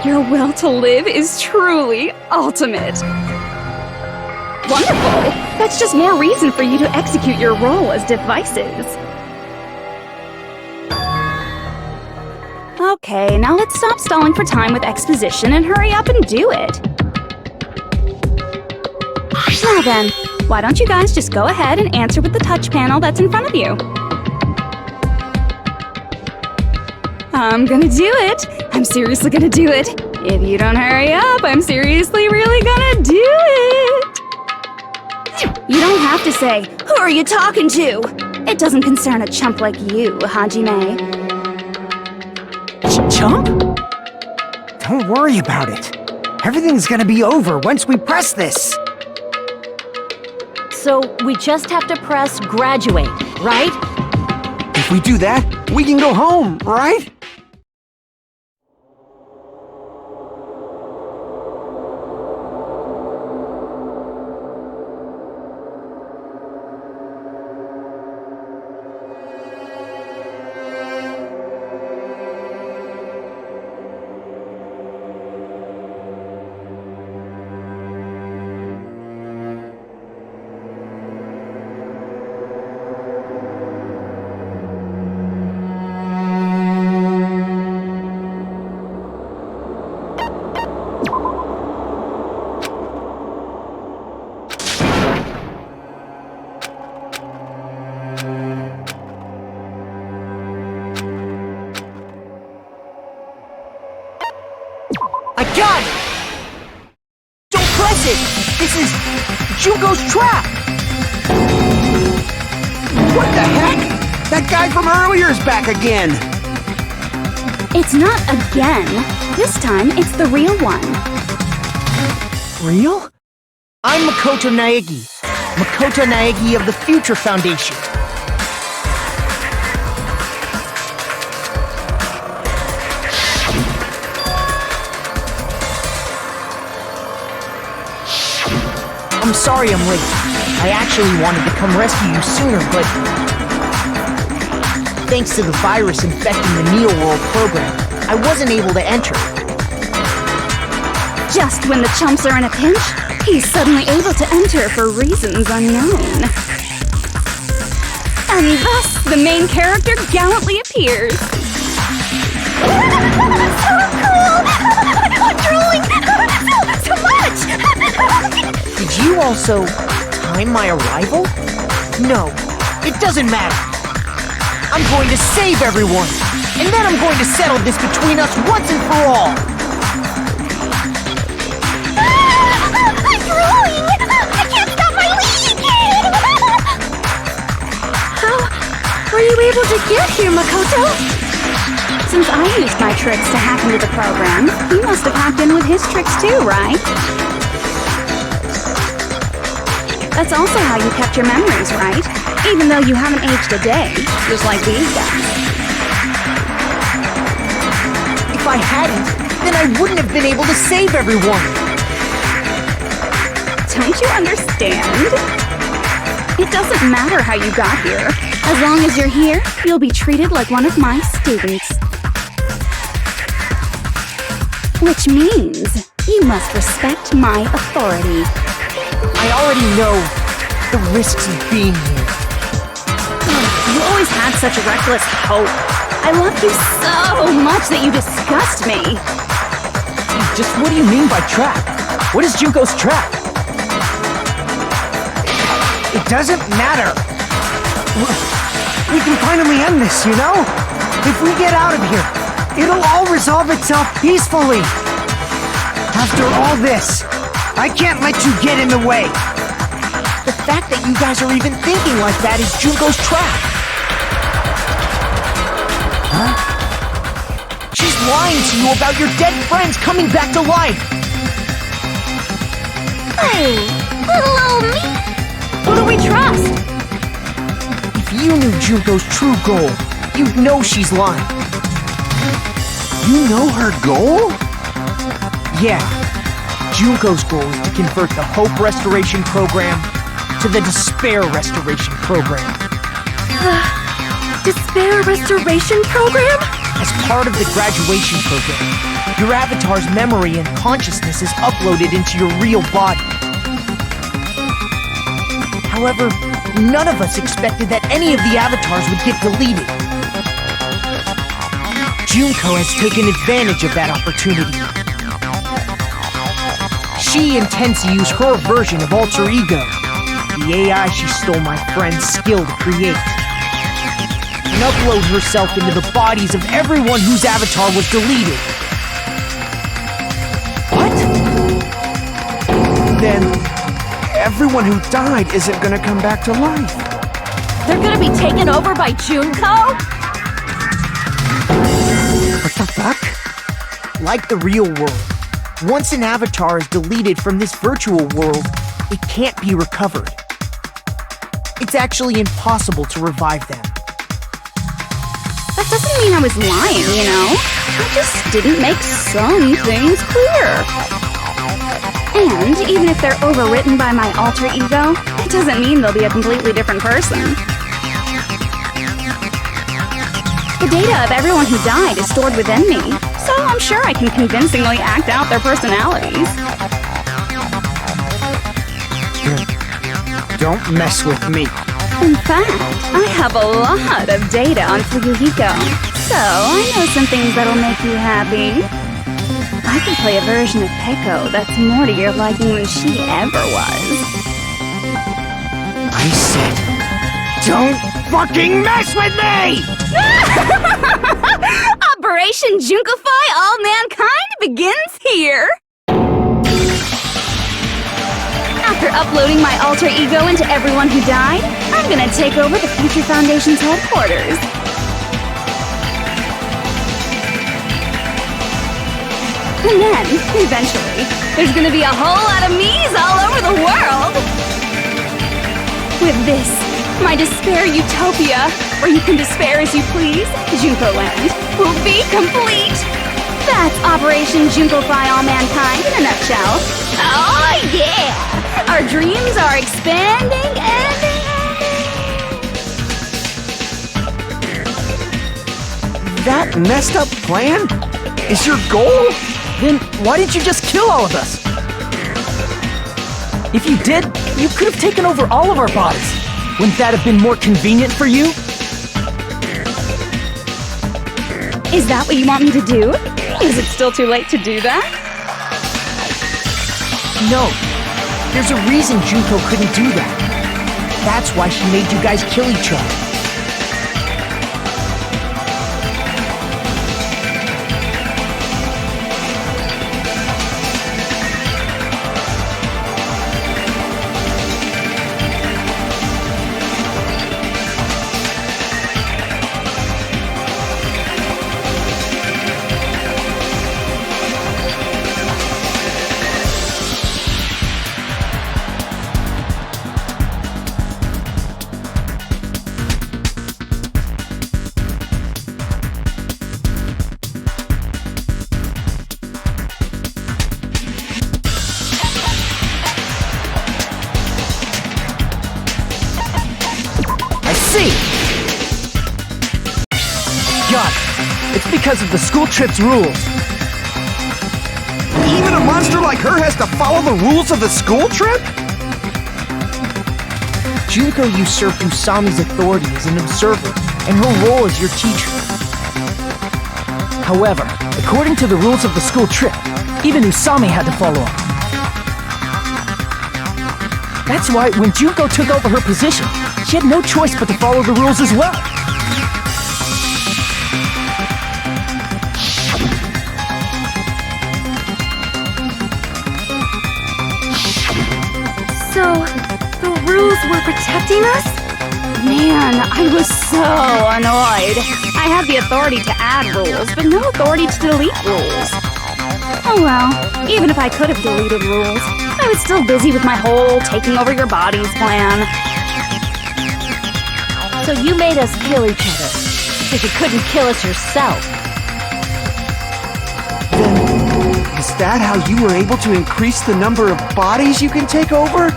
your will to live is truly ultimate. Wonderful! That's just more reason for you to execute your role as devices. Okay, now let's stop stalling for time with exposition and hurry up and do it. Now then, Why don't you guys just go ahead and answer with the touch panel that's in front of you? I'm gonna do it. I'm seriously gonna do it. If you don't hurry up, I'm seriously really gonna do it. You don't have to say, "Who are you talking to?" It doesn't concern a chump like you, Hajime. Chump? Don't worry about it. Everything's gonna be over once we press this. So we just have to press graduate, right? If we do that, we can go home, right? I got it! Don't press it! This is Junko's trap! What the heck? That guy from earlier is back again! It's not again. This time, it's the real one. Real? I'm Makoto Naegi. Makoto Naegi of the Future Foundation. I'm sorry I'm late. I actually wanted to come rescue you sooner, but thanks to the virus infecting the Neo World program, I wasn't able to enter. Just when the chumps are in a pinch, he's suddenly able to enter for reasons unknown. And thus, the main character gallantly appears. So cool! I'm drooling! So much! Did you also time my arrival? No, it doesn't matter. I'm going to save everyone, and then I'm going to settle this between us once and for all. I'm drooling! I can't stop my leaking! How were you able to get here, Makoto? Since I used my tricks to hack into the program, you must have hacked in with his tricks too, right? That's also how you kept your memories, right? Even though you haven't aged a day, just like these guys. If I hadn't, then I wouldn't have been able to save everyone. Don't you understand? It doesn't matter how you got here. As long as you're here, you'll be treated like one of my students. Which means you must respect my authority. I already know the risks of being here. You always had such reckless hope. I love you so much that you disgust me. Just what do you mean by trap? What is Junko's trap? It doesn't matter. We can finally end this, you know? If we get out of here, it'll all resolve itself peacefully. After all this, I can't let you get in the way. The fact that you guys are even thinking like that is Junko's trap. Huh? She's lying to you about your dead friends coming back to life. Hey, little old me. Who do we trust? If you knew Junko's true goal, you'd know she's lying. You know her goal? Yeah. Junko's goal is to convert the Hope Restoration Program to the Despair Restoration Program. Despair Restoration Program? As part of the graduation program, your avatar's memory and consciousness is uploaded into your real body. However, none of us expected that any of the avatars would get deleted. Junko has taken advantage of that opportunity. She intends to use her version of Alter Ego the AI she stole my friend's skill to create, and upload herself into the bodies of everyone whose avatar was deleted. What? Then everyone who died isn't gonna come back to life. They're gonna be taken over by Junko? What the fuck? Like the real world, once an avatar is deleted from this virtual world, it can't be recovered. It's actually impossible to revive them. That doesn't mean I was lying, you know? I just didn't make some things clear. And even if they're overwritten by my alter ego, it doesn't mean they'll be a completely different person. The data of everyone who died is stored within me, so I'm sure I can convincingly act out their personalities. Don't mess with me. In fact, I have a lot of data on Fuyuhiko, so I know some things that'll make you happy. I can play a version of Peko that's more to your liking than she ever was. I said, don't fucking mess with me! Operation Junkify All Mankind begins here! After uploading my alter ego into everyone who died, I'm gonna take over the Future Foundation's headquarters. And then, eventually, there's gonna be a whole lot of me's all over the world! With this, my Despair Utopia, where you can despair as you please, Junko Land, will be complete! That's Operation Junkify All Mankind in a nutshell. Oh yeah! Our dreams are expanding and... That messed up plan is your goal? Then why didn't you just kill all of us? If you did, you could have taken over all of our bodies. Wouldn't that have been more convenient for you? Is that what you want me to do? Is it still too late to do that? No. There's a reason Junko couldn't do that. That's why she made you guys kill each other. Got it. It's because of the school trip's rules. Even a monster like her has to follow the rules of the school trip? Junko usurped Usami's authority as an observer, and her role as your teacher. However, according to the rules of the school trip, even Usami had to follow them. That's why when Junko took over her position, she had no choice but to follow the rules as well. So, the rules were protecting us? Man, I was so annoyed. I had the authority to add rules, but no authority to delete rules. Oh well, even if I could have deleted rules, I was still busy with my whole taking over your bodies plan. So you made us kill each other, because you couldn't kill us yourself. Then, is that how you were able to increase the number of bodies you can take over?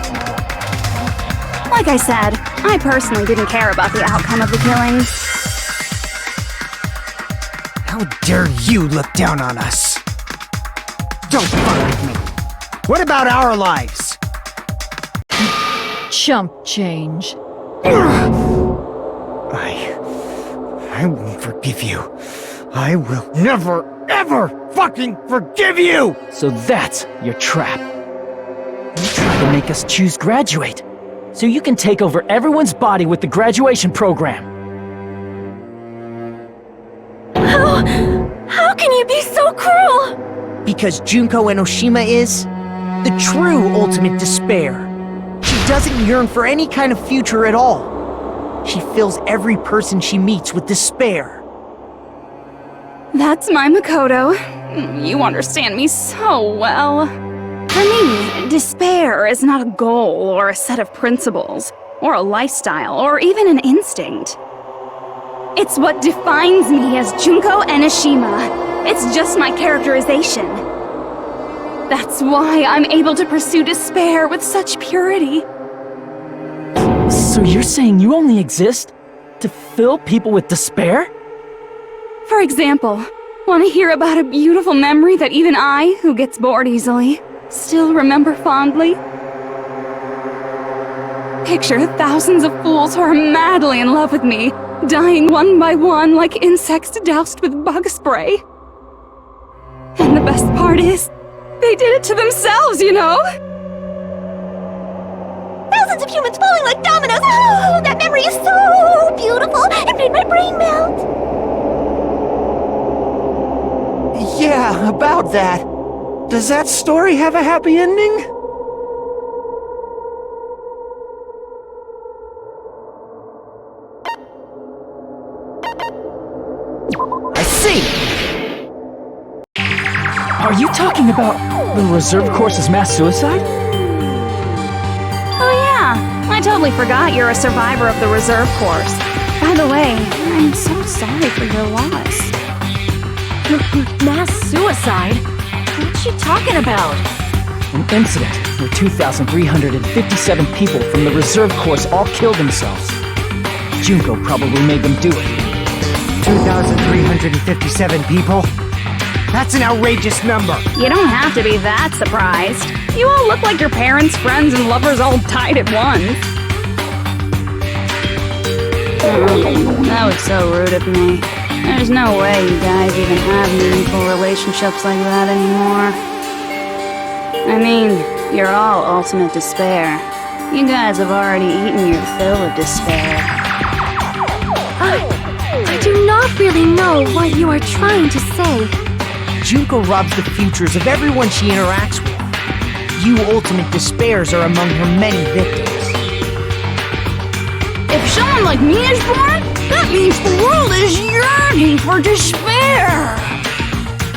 Like I said, I personally didn't care about the outcome of the killings. How dare you look down on us? Don't fuck with me. What about our lives? Chump change. I won't forgive you. I will never, ever fucking forgive you! So that's your trap. You tried to make us choose graduate. so you can take over everyone's body with the graduation program. How can you be so cruel? Because Junko Enoshima is the true ultimate despair. She doesn't yearn for any kind of future at all. She fills every person she meets with despair. That's my Makoto. You understand me so well. For me, despair is not a goal or a set of principles, or a lifestyle, or even an instinct. It's what defines me as Junko Enoshima. It's just my characterization. That's why I'm able to pursue despair with such purity. So you're saying you only exist to fill people with despair? For example, want to hear about a beautiful memory that even I, who gets bored easily, still remember fondly? Picture thousands of fools who are madly in love with me, dying one by one like insects doused with bug spray. And the best part is, they did it to themselves, you know? Thousands of humans falling like dominoes. Oh, that memory is so beautiful. It made my brain melt. Yeah, about that. Does that story have a happy ending? I see! Are you talking about the reserve course's mass suicide? Oh yeah, I totally forgot you're a survivor of the reserve course. By the way, I'm so sorry for your loss. Mass suicide? What's she talking about? An incident where 2,357 people from the reserve course all killed themselves. Junko probably made them do it. 2,357 people? That's an outrageous number! You don't have to be that surprised. You all look like your parents, friends, and lovers all died at once. That was so rude of me. There's no way you guys even have meaningful relationships like that anymore. I mean, you're all ultimate despair. You guys have already eaten your fill of despair. I do not really know what you are trying to say. Junko robs the futures of everyone she interacts with. You ultimate despairs are among her many victims. If someone like me is born, that means the world is yearning for despair.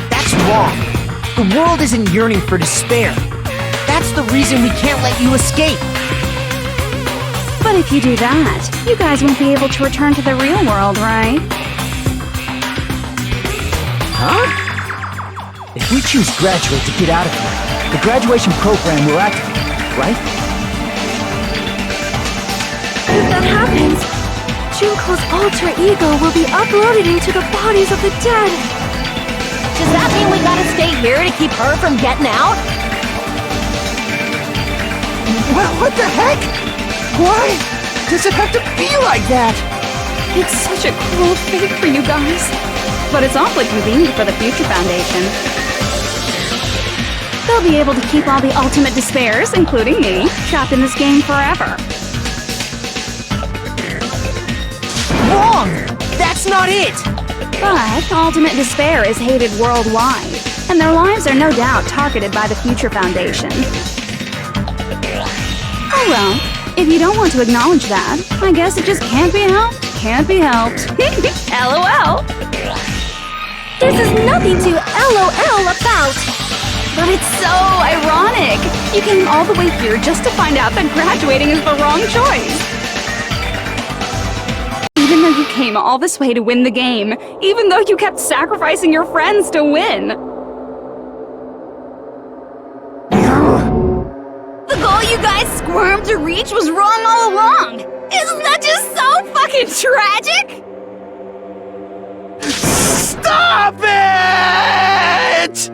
That's wrong. The world isn't yearning for despair. That's the reason we can't let you escape. But if you do that, you guys won't be able to return to the real world, right? Huh? If we choose graduate to get out of here, the graduation program will activate, right? If that happens, Junko's alter ego will be uploaded into the bodies of the dead. Does that mean we gotta stay here to keep her from getting out? What the heck? Why does it have to be like that? It's such a cruel fate for you guys. But it's awfully convenient for the Future Foundation. They'll be able to keep all the ultimate despairs, including me, trapped in this game forever. Wrong! That's not it! But ultimate despair is hated worldwide, and their lives are no doubt targeted by the Future Foundation. Oh well, if you don't want to acknowledge that, I guess it just can't be helped. Can't be helped. LOL! This is nothing to LOL about. But it's so ironic! You came all the way here just to find out that graduating is the wrong choice! Even though you came all this way to win the game, even though you kept sacrificing your friends to win! The goal you guys squirmed to reach was wrong all along. Isn't that just so fucking tragic? Stop it!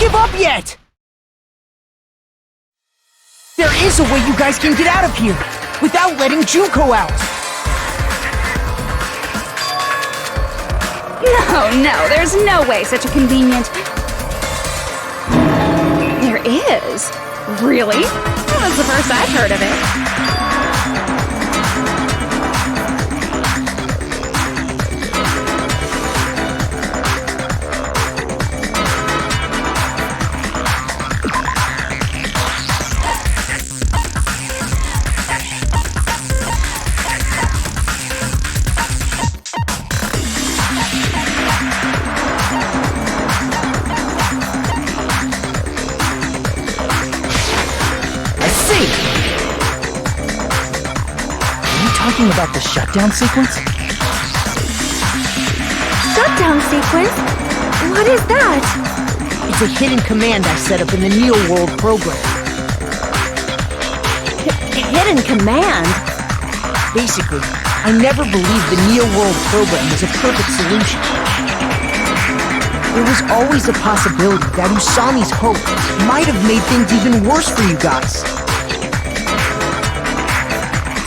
give up yet! There is a way you guys can get out of here without letting Junko out. No, there's no way such a convenient... There is? Really? That was the first I've heard of it. Talking about the shutdown sequence? Shutdown sequence? What is that? It's a hidden command I set up in the Neo World program. Hidden command? Basically, I never believed the Neo World program was a perfect solution. There was always a possibility that Usami's hope might have made things even worse for you guys.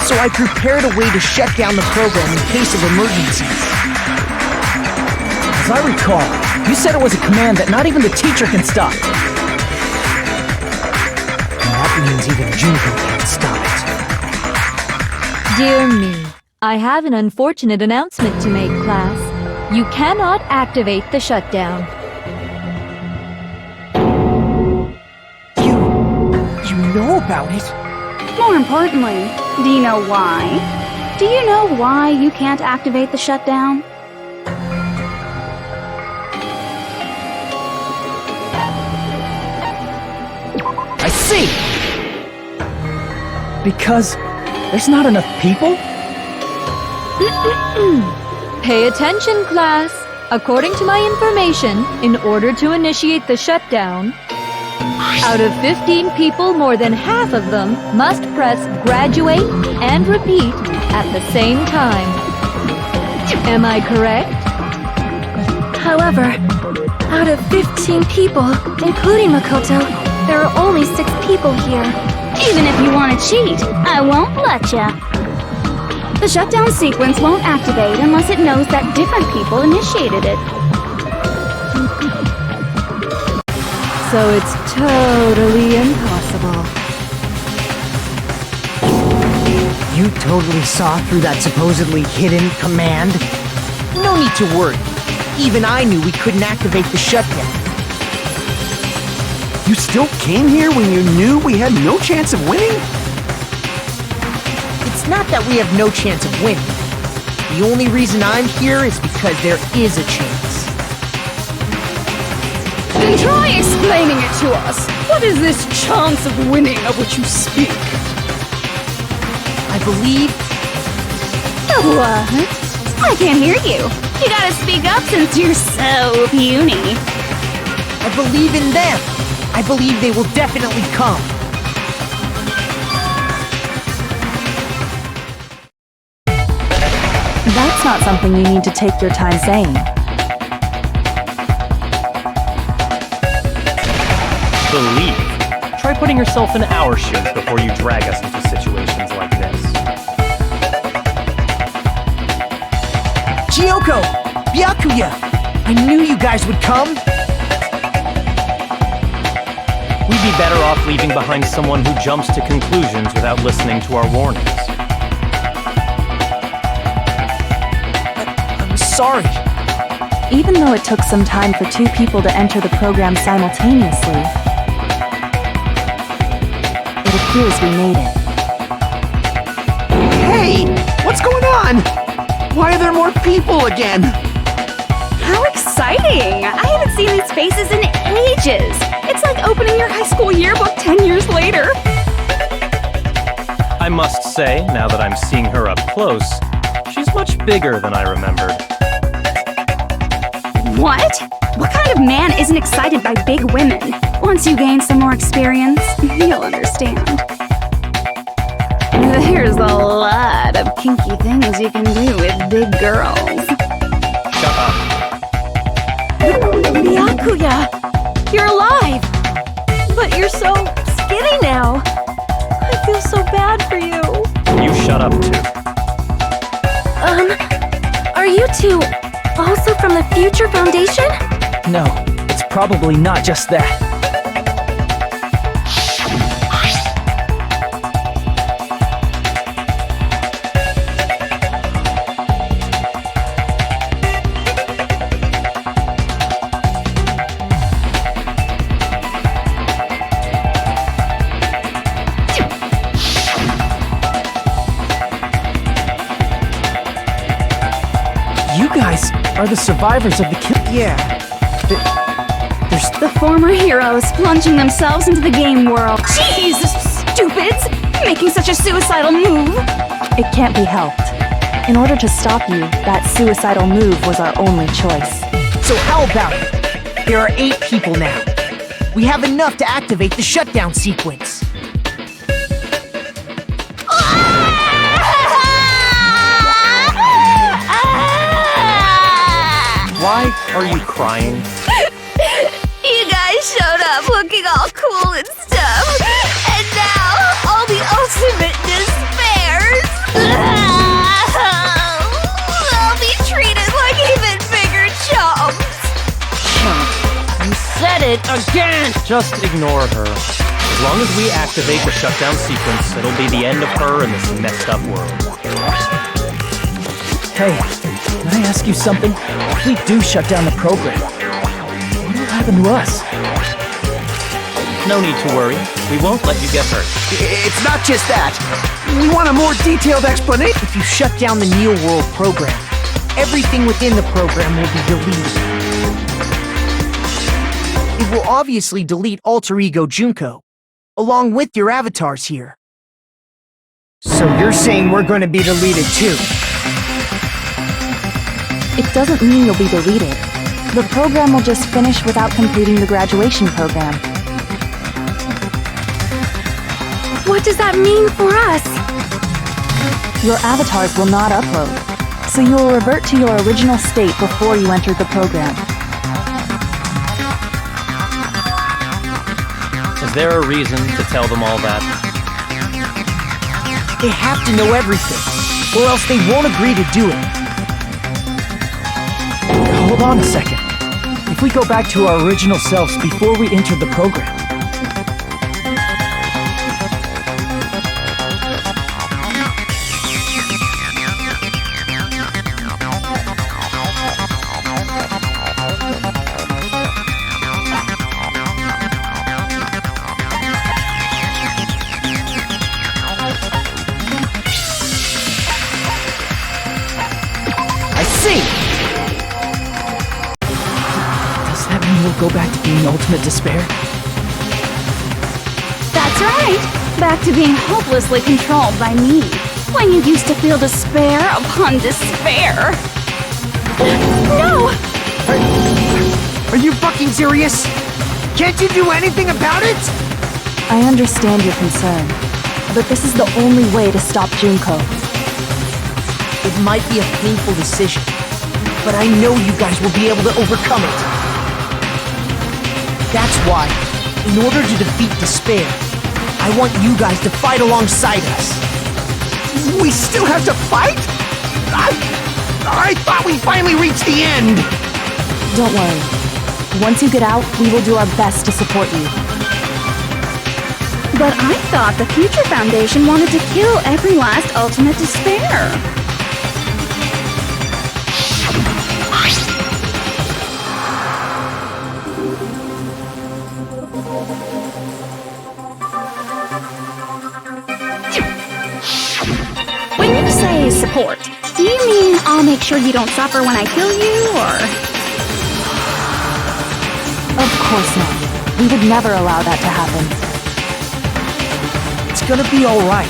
So I prepared a way to shut down the program in case of emergencies. As I recall, you said it was a command that not even the teacher can stop. And that means even Junko can't stop it. Dear me, I have an unfortunate announcement to make, class. You cannot activate the shutdown. You know about it? More importantly, do you know why? Do you know why you can't activate the shutdown? I see! Because there's not enough people? Pay attention, class. According to my information, in order to initiate the shutdown, out of 15 people, more than half of them must press graduate and repeat at the same time. Am I correct? However, out of 15 people, including Makoto, there are only 6 people here. Even if you want to cheat, I won't let ya. The shutdown sequence won't activate unless it knows that different people initiated it. So it's totally impossible. You totally saw through that supposedly hidden command? No need to worry. Even I knew we couldn't activate the shutdown. You still came here when you knew we had no chance of winning? It's not that we have no chance of winning. The only reason I'm here is because there is a chance. Then try explaining it to us. What is this chance of winning of which you speak? I believe... What? I can't hear you. You gotta speak up since you're so puny. I believe in them. I believe they will definitely come. That's not something you need to take your time saying. Believe. Try putting yourself in our shoes before you drag us into situations like this. Chiyoko! Byakuya! I knew you guys would come! We'd be better off leaving behind someone who jumps to conclusions without listening to our warnings. I'm sorry. Even though it took some time for 2 people to enter the program simultaneously, it appears we made it. Hey! What's going on? Why are there more people again? How exciting! I haven't seen these faces in ages. It's like opening your high school yearbook 10 years later. I must say, now that I'm seeing her up close, she's much bigger than I remembered. What? What kind of man isn't excited by big women? Once you gain some more experience, you'll understand. There's a lot of kinky things you can do with big girls. Shut up. Byakuya! You're alive! But you're so skinny now. I feel so bad for you. You shut up too. Are you two also from the Future Foundation? No, it's probably not just that. You guys are the survivors of the kill. Yeah. There's The former heroes plunging themselves into the game world. Jeez, stupids! Making such a suicidal move! It can't be helped. In order to stop you, that suicidal move was our only choice. So how about it? There are 8 people now. We have enough to activate the shutdown sequence. Why are you crying? You guys showed up looking all cool and stuff, and now all the ultimate despairs. I'll be treated like even bigger chumps. You said it again! Just ignore her. As long as we activate the shutdown sequence, it'll be the end of her in this messed up world. Hey, can I ask you something? If we do shut down the program, what will happen to us? No need to worry. We won't let you get hurt. It's not just that. We want a more detailed explanation. If you shut down the Neo World program, everything within the program will be deleted. It will obviously delete Alter Ego Junko, along with your avatars here. So you're saying we're going to be deleted too? It doesn't mean you'll be deleted. The program will just finish without completing the graduation program. What does that mean for us? Your avatars will not upload, so you will revert to your original state before you entered the program. Is there a reason to tell them all that? They have to know everything, or else they won't agree to do it. Hold on a second. If we go back to our original selves before we enter the program, I see! does that mean we'll go back to being Ultimate Despair? That's right! Back to being hopelessly controlled by me, when you used to feel despair upon despair. No! Are you fucking serious? Can't you do anything about it? I understand your concern, but this is the only way to stop Junko. It might be a painful decision, but I know you guys will be able to overcome it. That's why, in order to defeat despair, I want you guys to fight alongside us. We still have to fight? I thought we finally reached the end. Don't worry. Once you get out, we will do our best to support you. But I thought the Future Foundation wanted to kill every last ultimate despair. When you say support, do you mean I'll make sure you don't suffer when I kill you, or...? Of course not. We would never allow that to happen. It's gonna be alright.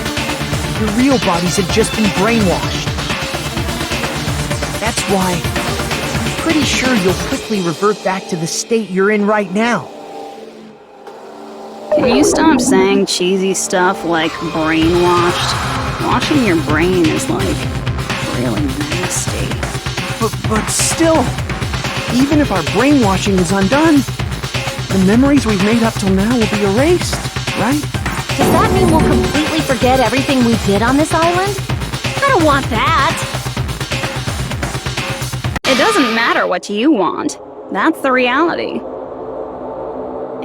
Your real bodies have just been brainwashed. That's why I'm pretty sure you'll quickly revert back to the state you're in right now. Can you stop saying cheesy stuff like brainwashed? Washing your brain is, like, really nasty. But still, even if our brainwashing is undone, the memories we've made up till now will be erased, right? Does that mean we'll completely forget everything we did on this island? I don't want that! It doesn't matter what you want. That's the reality.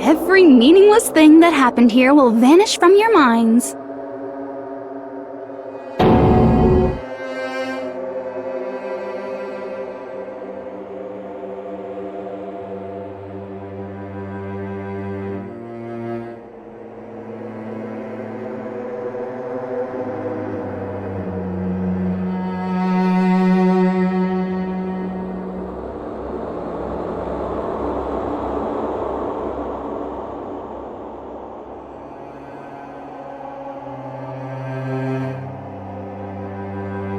Every meaningless thing that happened here will vanish from your minds.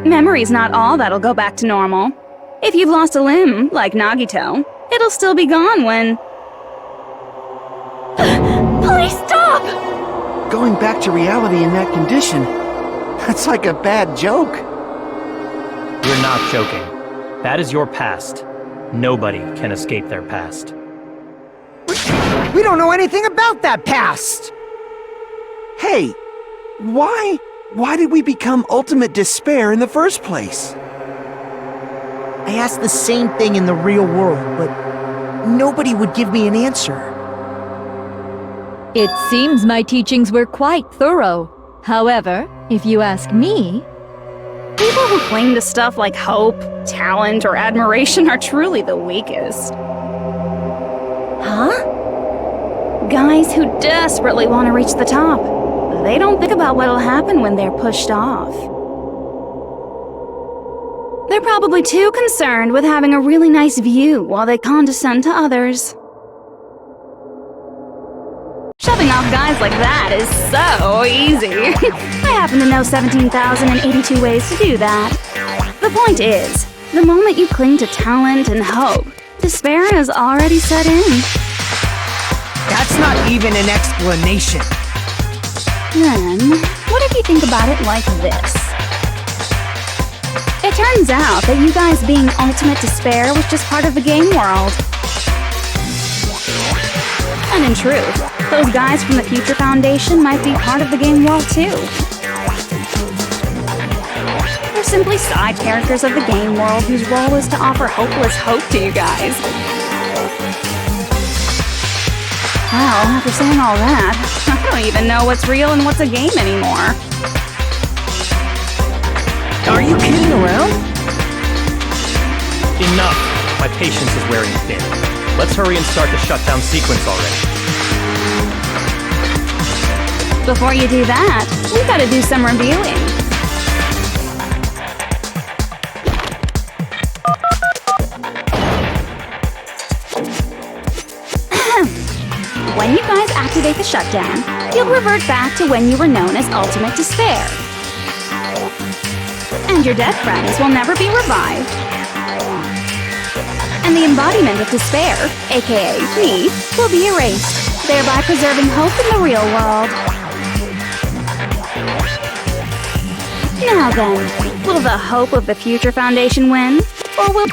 Memory's not all that'll go back to normal. If you've lost a limb, like Nagito, it'll still be gone when... Please stop! Going back to reality in that condition, that's like a bad joke. You're not joking. That is your past. Nobody can escape their past. We don't know anything about that past! Hey, why did we become ultimate despair in the first place? I asked the same thing in the real world, but nobody would give me an answer. It seems my teachings were quite thorough. However, if you ask me, people who cling to stuff like hope, talent, or admiration are truly the weakest. Huh? Guys who desperately want to reach the top. They don't think about what'll happen when they're pushed off. They're probably too concerned with having a really nice view while they condescend to others. Shoving off guys like that is so easy. I happen to know 17,082 ways to do that. The point is, the moment you cling to talent and hope, despair has already set in. That's not even an explanation. Then, what if you think about it like this? It turns out that you guys being ultimate despair was just part of the game world. And in truth, those guys from the Future Foundation might be part of the game world too. They're simply side characters of the game world whose role is to offer hopeless hope to you guys. Well, after saying all that, I don't even know what's real and what's a game anymore. Are you kidding around? Enough! My patience is wearing thin. Let's hurry and start the shutdown sequence already. Before you do that, we gotta do some reviewing. When you guys activate the shutdown, you'll revert back to when you were known as Ultimate Despair. And your dead friends will never be revived. And the embodiment of despair, aka me, will be erased, thereby preserving hope in the real world. Now then, will the hope of the Future Foundation win? Or will...